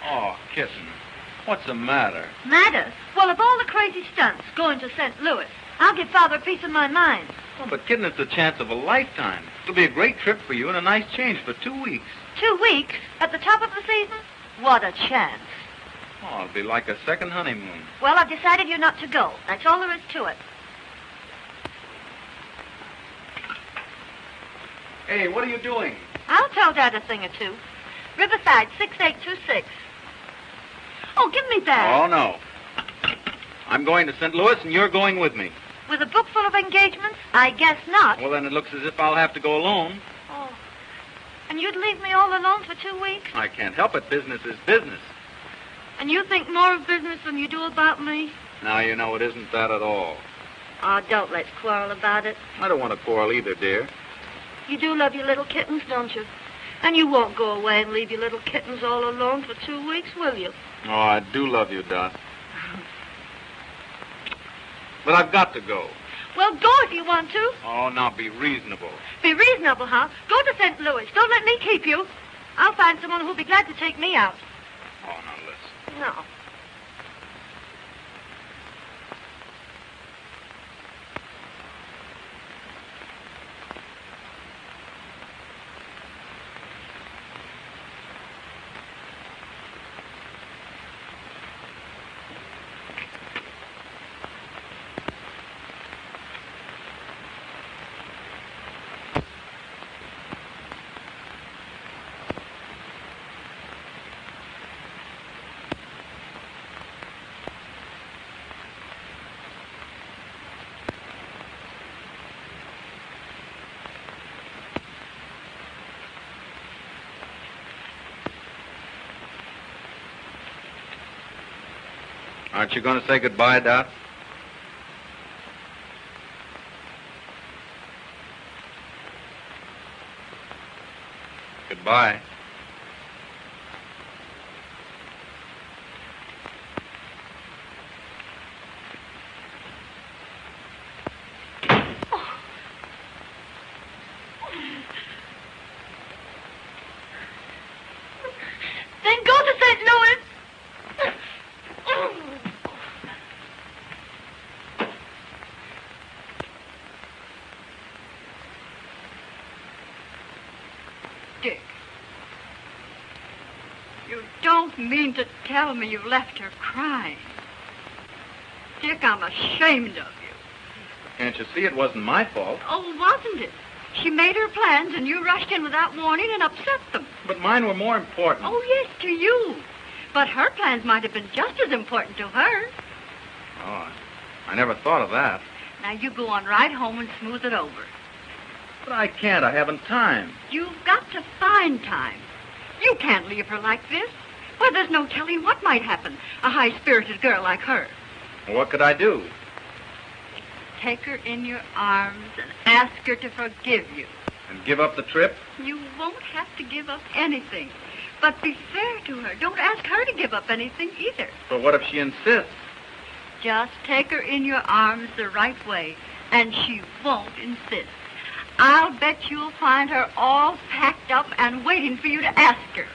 Oh, kitten. What's the matter?
Matter? Well, of all the crazy stunts going to St. Louis, I'll give Father a piece of my mind.
Oh, but, kitten, it's the chance of a lifetime. It'll be a great trip for you and a nice change for 2 weeks.
2 weeks? At the top of the season? What a chance.
Oh, it'll be like a second honeymoon.
Well, I've decided you're not to go. That's all there is to it.
Hey, what are you doing?
I'll tell Dad a thing or two. Riverside, 6826. Oh, give me that.
Oh, no. I'm going to St. Louis, and you're going with me.
With a book full of engagements? I guess not.
Well, then it looks as if I'll have to go alone.
Oh. And you'd leave me all alone for 2 weeks?
I can't help it. Business is business.
And you think more of business than you do about me?
Now, you know, it isn't that at all.
Oh, don't let's quarrel about it.
I don't want to quarrel either, dear.
You do love your little kittens, don't you? And you won't go away and leave your little kittens all alone for 2 weeks, will you?
Oh, I do love you, Dot. But I've got to go.
Well, go if you want to.
Oh, now be reasonable.
Be reasonable, huh? Go to St. Louis. Don't let me keep you. I'll find someone who'll be glad to take me out.
Oh, now listen.
No.
Aren't you going to say goodbye, Dot? Goodbye.
Then go to St. Louis.
You don't mean to tell me you left her crying. Dick, I'm ashamed of you.
Can't you see it wasn't my fault?
Oh, wasn't it? She made her plans and you rushed in without warning and upset them.
But mine were more important.
Oh, yes, to you. But her plans might have been just as important to her.
Oh, I never thought of that.
Now, you go on right home and smooth it over.
But I can't. I haven't time.
You've got to find time. You can't leave her like this. Well, there's no telling what might happen. A high-spirited girl like her.
Well, what could I do?
Take her in your arms and ask her to forgive you.
And give up the trip?
You won't have to give up anything. But be fair to her. Don't ask her to give up anything either.
But what if she insists?
Just take her in your arms the right way, and she won't insist. I'll bet you'll find her all packed up and waiting for you to ask her.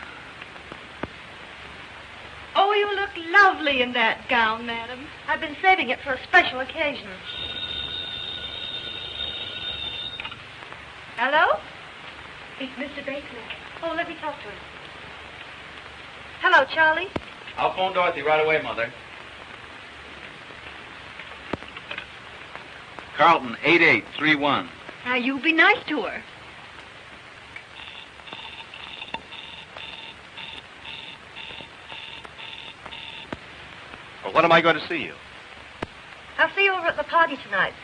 Oh, you look lovely in that gown, madam.
I've been saving it for a special occasion. Hello?
It's Mr. Bateman.
Oh, let me talk to him. Hello, Charlie.
I'll phone Dorothy right away, Mother. Carlton, 8831.
Now, you be nice to her.
Well, when am I going to see you?
I'll see you over at the party tonight.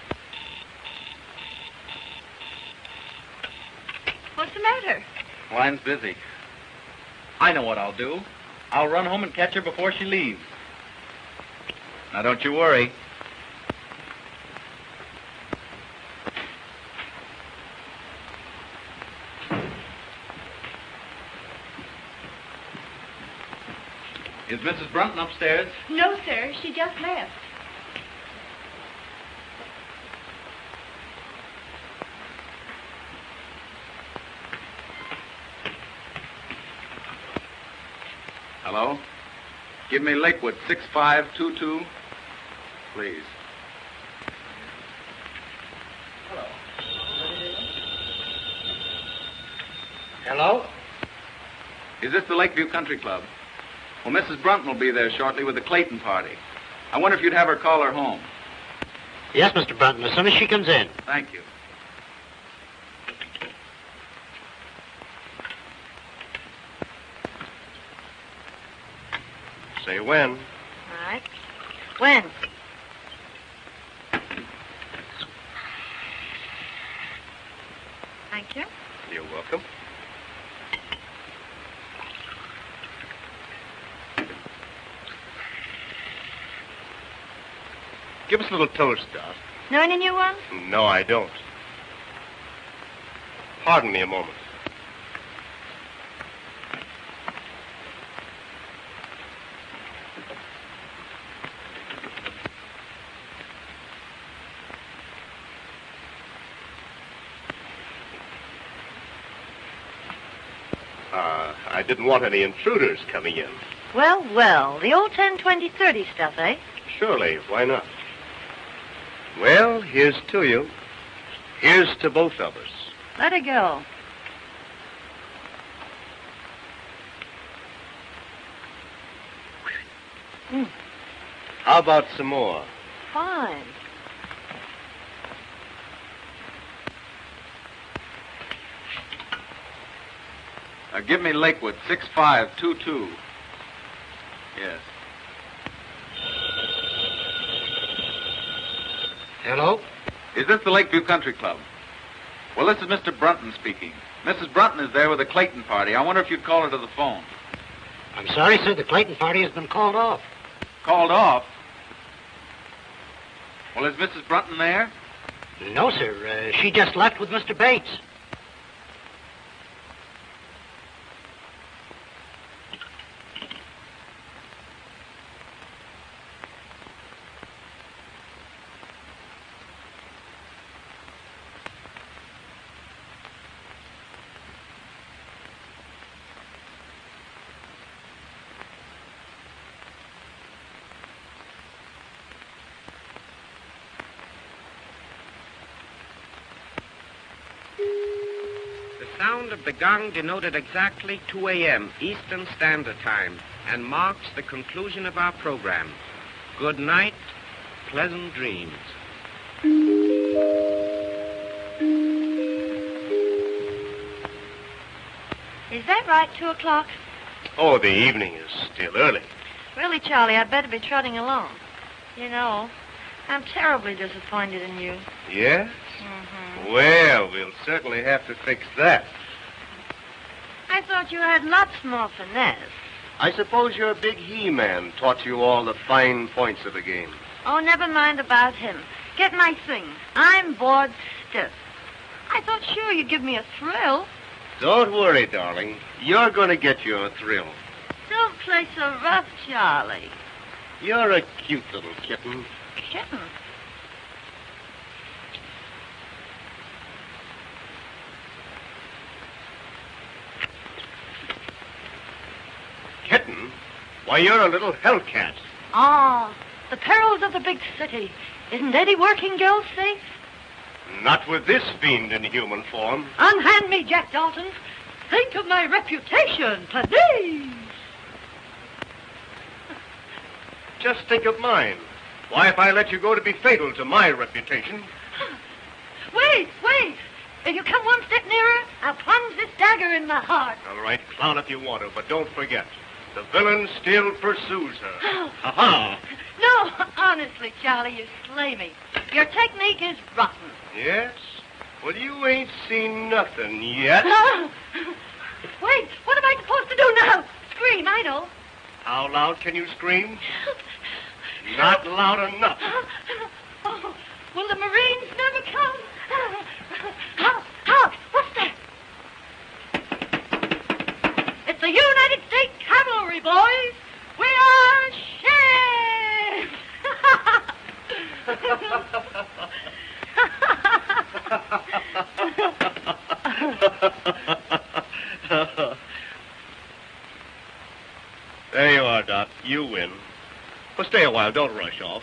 What's the matter?
Line's busy. I know what I'll do. I'll run home and catch her before she leaves. Now, don't you worry. Is Mrs. Brunton upstairs?
No, sir. She just left.
Hello? Give me Lakewood, 6522. Please.
Hello?
Is this the Lakeview Country Club? Well, Mrs. Brunton will be there shortly with the Clayton party. I wonder if you'd have her call her home.
Yes, Mr. Brunton, as soon as she comes in.
Thank you.
Say when.
All right. When? Thank you.
You're welcome. Give us a little toast, Doc.
Know any new ones?
No, I don't. Pardon me a moment. I didn't want any intruders coming in.
Well, well. The old 10, 20, 30 stuff, eh?
Surely, why not? Well, here's to you. Here's to both of us.
Let her go.
How about some more?
Fine.
Give me Lakewood, 6522. Yes.
Hello?
Is this the Lakeview Country Club? Well, this is Mr. Brunton speaking. Mrs. Brunton is there with the Clayton party. I wonder if you'd call her to the phone.
I'm sorry, sir. The Clayton party has been called off.
Called off? Well, is Mrs. Brunton there?
No, sir. She just left with Mr. Bates.
sound of the gong denoted exactly 2 a.m. Eastern Standard Time and marks the conclusion of our program. Good night, pleasant dreams.
Is that right, 2 o'clock?
Oh, the evening is still early.
Really, Charlie, I'd better be trotting along. You know, I'm terribly disappointed in you.
Yes?
Mm-hmm.
Well, we'll certainly have to fix that.
I thought you had lots more finesse.
I suppose your big he-man taught you all the fine points of the game.
Oh, never mind about him. Get my things. I'm bored stiff. I thought sure you'd give me a thrill.
Don't worry, darling. You're going to get your thrill.
Don't play so rough, Charlie.
You're a cute little kitten.
Kitten?
Kitten? Why, you're a little hellcat.
Ah, the perils of the big city. Isn't any working girl safe?
Not with this fiend in human form.
Unhand me, Jack Dalton. Think of my reputation, please.
Just think of mine. Why, if I let you go, to be fatal to my reputation.
Wait. If you come one step nearer, I'll plunge this dagger in my heart.
All right, clown if you want to, but don't forget, the villain still pursues her. Ha-ha!
No, honestly, Charlie, you slay me. Your technique is rotten.
Yes? Well, you ain't seen nothing yet.
Wait, what am I supposed to do now? Scream, I know.
How loud can you scream? Not loud enough.
Oh, will the Marines never come? Hark! What's that? It's the United States Cavalry, boys. We are
There you are, Doc. You win. Well, stay a while. Don't rush off.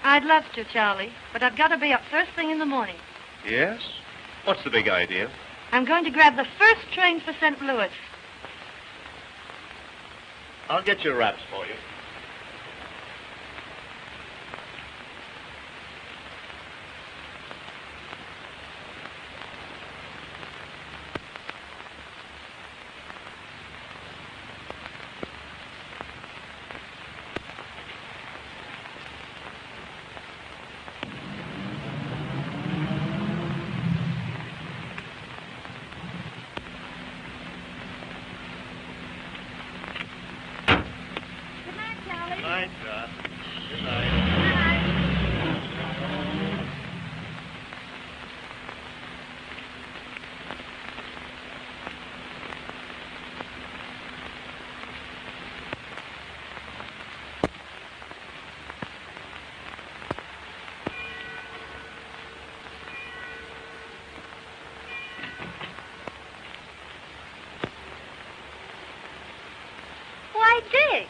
I'd love to, Charlie, but I've got to be up first thing in the morning.
Yes? What's the big idea?
I'm going to grab the first train for St. Louis.
I'll get your wraps for you. Night, Doc. Good night.
Why, Dick,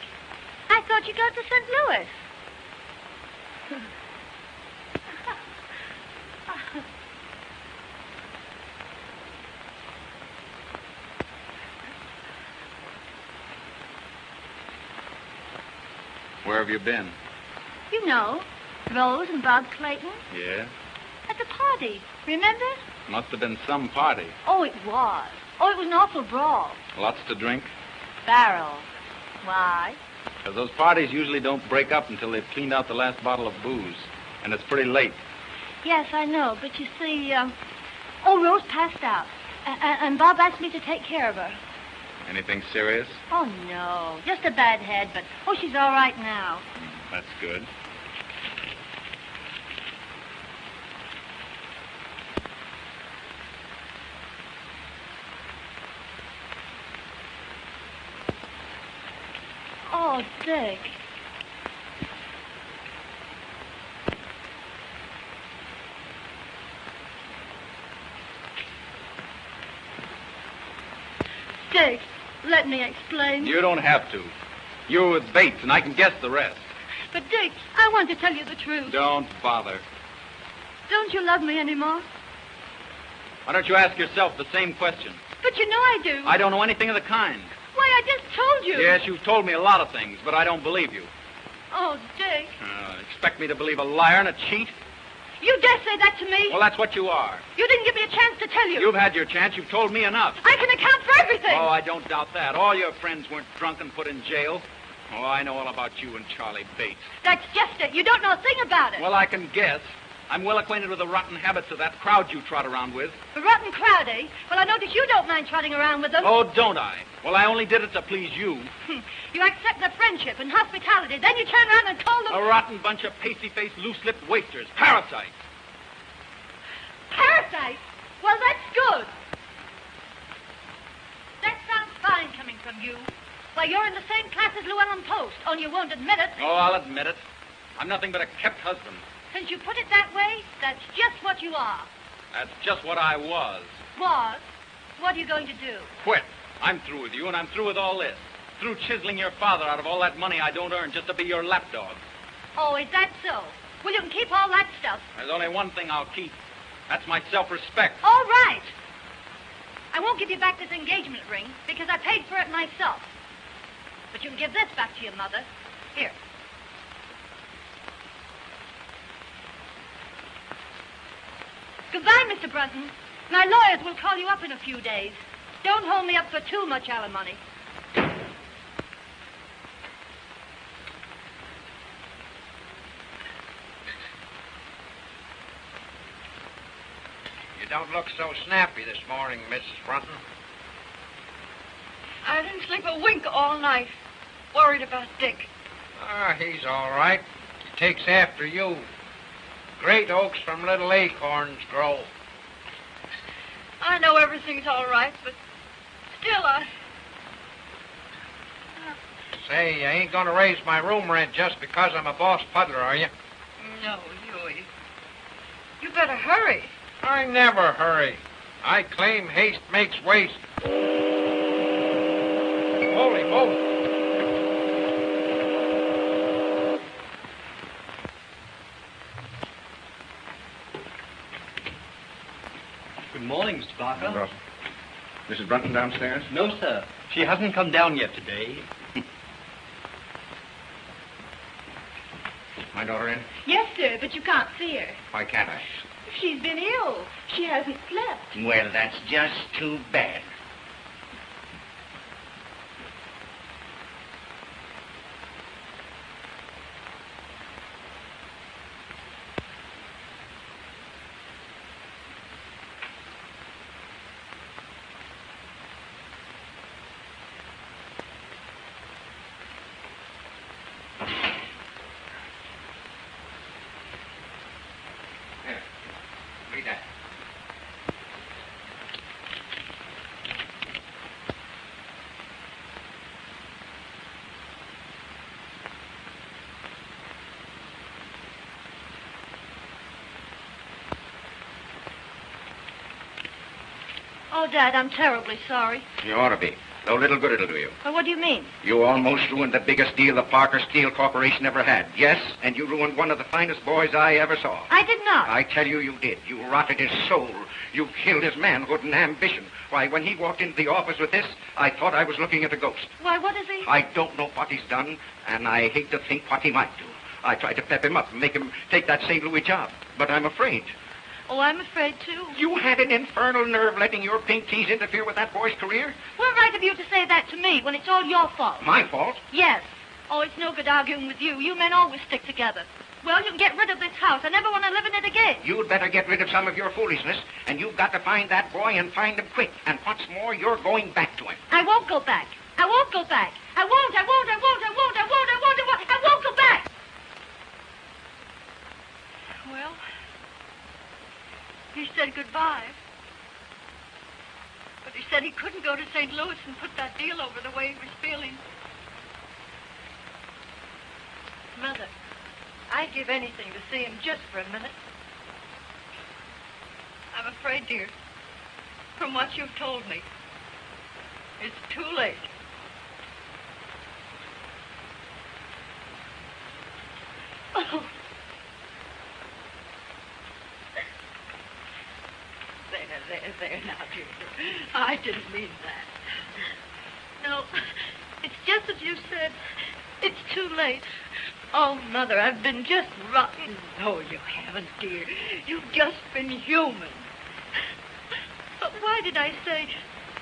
I thought you got to St. Louis.
Where have you been?
You know, Rose and Bob Clayton
Yeah?
at the party. Remember?
Must have been some party.
Oh, it was. Oh, it was an awful brawl.
Lots to drink?
Barrel. Why?
Because those parties usually don't break up until they've cleaned out the last bottle of booze. And it's pretty late.
Yes, I know, but you see, Rose passed out. And Bob asked me to take care of her.
Anything serious?
Oh, no. Just a bad head, but, she's all right now.
That's good.
Oh, Dick.
Dick, let me explain.
You don't have to. You're with Bates, and I can guess the rest.
But, Dick, I want to tell you the truth.
Don't bother.
Don't you love me anymore?
Why don't you ask yourself the same question?
But you know I do.
I don't know anything of the kind.
Why, I just told you.
Yes, you've told me a lot of things, but I don't believe you.
Oh, Dick.
Expect me to believe a liar and a cheat?
You dare say that to me?
Well, that's what you are.
You didn't give me a chance to tell you.
You've had your chance. You've told me enough.
I can account for everything.
Oh, I don't doubt that. All your friends weren't drunk and put in jail. Oh, I know all about you and Charlie Bates.
That's just it. You don't know a thing about it.
Well, I can guess. I'm well acquainted with the rotten habits of that crowd you trot around with.
The rotten crowd, eh? Well, I notice you don't mind trotting around with them.
Oh, don't I? Well, I only did it to please you.
You accept their friendship and hospitality, then you turn around and call them...
A rotten bunch of pasty-faced, loose-lipped wasters. Parasites.
Parasites? Well, that's good. That sounds fine coming from you. Why, you're in the same class as Llewellyn Post, only you won't admit it.
Oh, I'll admit it. I'm nothing but a kept husband.
Since you put it that way, that's just what you are.
That's just what I was.
Was? What are you going to do?
Quit. I'm through with you, and I'm through with all this. Through chiseling your father out of all that money I don't earn just to be your lapdog.
Oh, is that so? Well, you can keep all that stuff.
There's only one thing I'll keep. That's my self-respect.
All right. I won't give you back this engagement ring because I paid for it myself. But you can give this back to your mother. Here. Goodbye, Mr. Brunton. My lawyers will call you up in a few days. Don't hold me up for too much alimony.
You don't look so snappy this morning, Mrs. Brunton.
I didn't sleep a wink all night. Worried about Dick.
Ah, he's all right. He takes after you. Great oaks from little acorns grow.
I know everything's all right, but still
Say, you ain't gonna raise my room rent just because I'm a boss puddler, are you?
No, Huey. You better hurry.
I never hurry. I claim haste makes waste. Holy moly.
Good morning, Mr. Barker.
Mrs. Brunton downstairs?
No, sir. She hasn't come down yet today.
My daughter in?
Yes, sir, but you can't see her.
Why can't I?
She's been ill. She hasn't slept.
Well, that's just too bad. Read that.
Oh, Dad, I'm terribly sorry.
You ought to be. No little good it'll do you.
Well, what do you mean?
You almost ruined the biggest deal the Parker Steel Corporation ever had. Yes, and you ruined one of the finest boys I ever saw.
I did not.
I tell you, you did. You rotted his soul. You killed his manhood and ambition. Why, when he walked into the office with this, I thought I was looking at a ghost.
Why, what is he?
I don't know what he's done, and I hate to think what he might do. I tried to pep him up and make him take that St. Louis job, but I'm afraid.
Oh, I'm afraid, too.
You had an infernal nerve letting your pink teas interfere with that boy's career?
What right have you to say that to me when it's all your fault?
My fault?
Yes. Oh, it's no good arguing with you. You men always stick together. Well, you can get rid of this house. I never want to live in it again.
You'd better get rid of some of your foolishness, and you've got to find that boy and find him quick. And what's more, you're going back to him.
I won't go back. I won't go back. I won't go back. Well, he said goodbye. But he said he couldn't go to St. Louis and put that deal over the way he was feeling. Mother, I'd give anything to see him just for a minute. I'm afraid, dear, from what you've told me, it's too late. Oh. There.
dear. I didn't mean that.
No, it's just as you said. It's too late. Oh, Mother, I've been just rotten.
No, you haven't, dear. You've just been human.
But why did I say...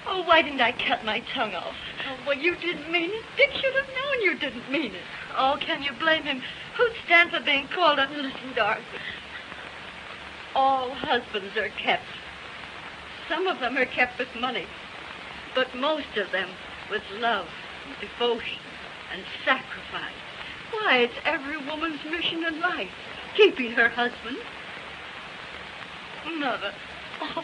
Oh, why didn't I cut my tongue off?
Oh, well, you didn't mean it. Dick should have known you didn't mean it.
Oh, can you blame him? Who'd stand for being called a...
Listen, Dorothy. All husbands are kept. Some of them are kept with money, but most of them with love, devotion, and sacrifice. Why, it's every woman's mission in life, keeping her husband.
Mother. Oh.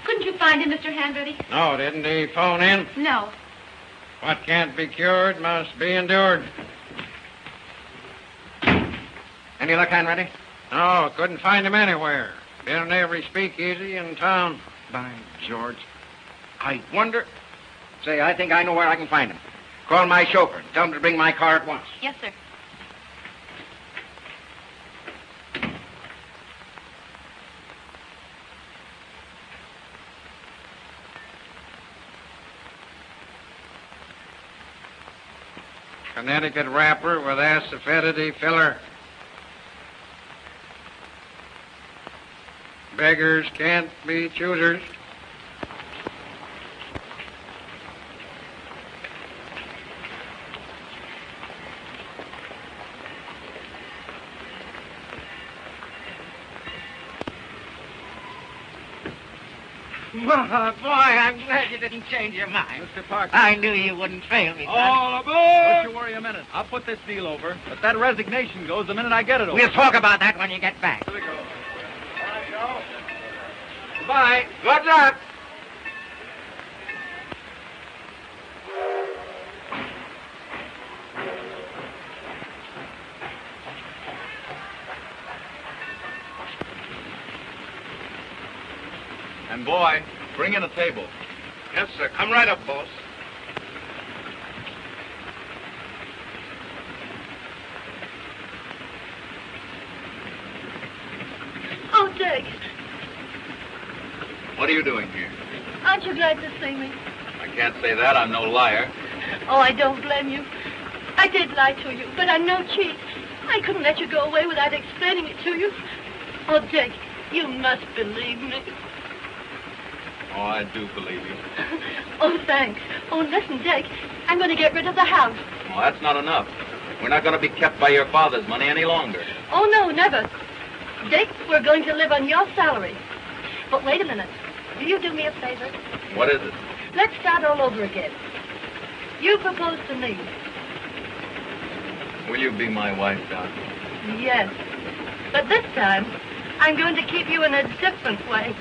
Couldn't you find him, Mr. Hanratty?
No, didn't he phone in?
No.
What can't be cured must be endured.
Any luck, Hanratty?
No, couldn't find him anywhere. Been in every speakeasy in town.
By George. I wonder... Say, I think I know where I can find him. Call my chauffeur and tell him to bring my car at once.
Yes, sir.
Connecticut wrapper with acidity filler. Beggars can't be choosers.
Boy, I'm glad you didn't change your mind.
Mr. Parker.
I knew you wouldn't fail me, son.
All aboard! Don't you worry a minute. I'll put this deal over. But that resignation goes the minute I get it over.
We'll talk about that when you get back.
Here we go.
Goodbye. Good luck.
And boy, bring in a table.
Yes, sir. Come right up, boss.
Oh, Dick,
What are you doing here?
aren't you glad to see me?
I can't say that. I'm no liar.
Oh, I don't blame you. I did lie to you, but I'm no cheat. I couldn't let you go away without explaining it to you. Oh, Dick, you must believe me.
Oh, I do believe you.
Oh, thanks. Oh, listen, Dick, I'm going to get rid of the house.
Well, that's not enough. We're not going to be kept by your father's money any longer.
Oh, no, never. Dick, we're going to live on your salary. But wait a minute. Will you do me a favor?
What is it?
Let's start all over again. You propose to me.
Will you be my wife, Doc?
Yes. But this time, I'm going to keep you in a different way.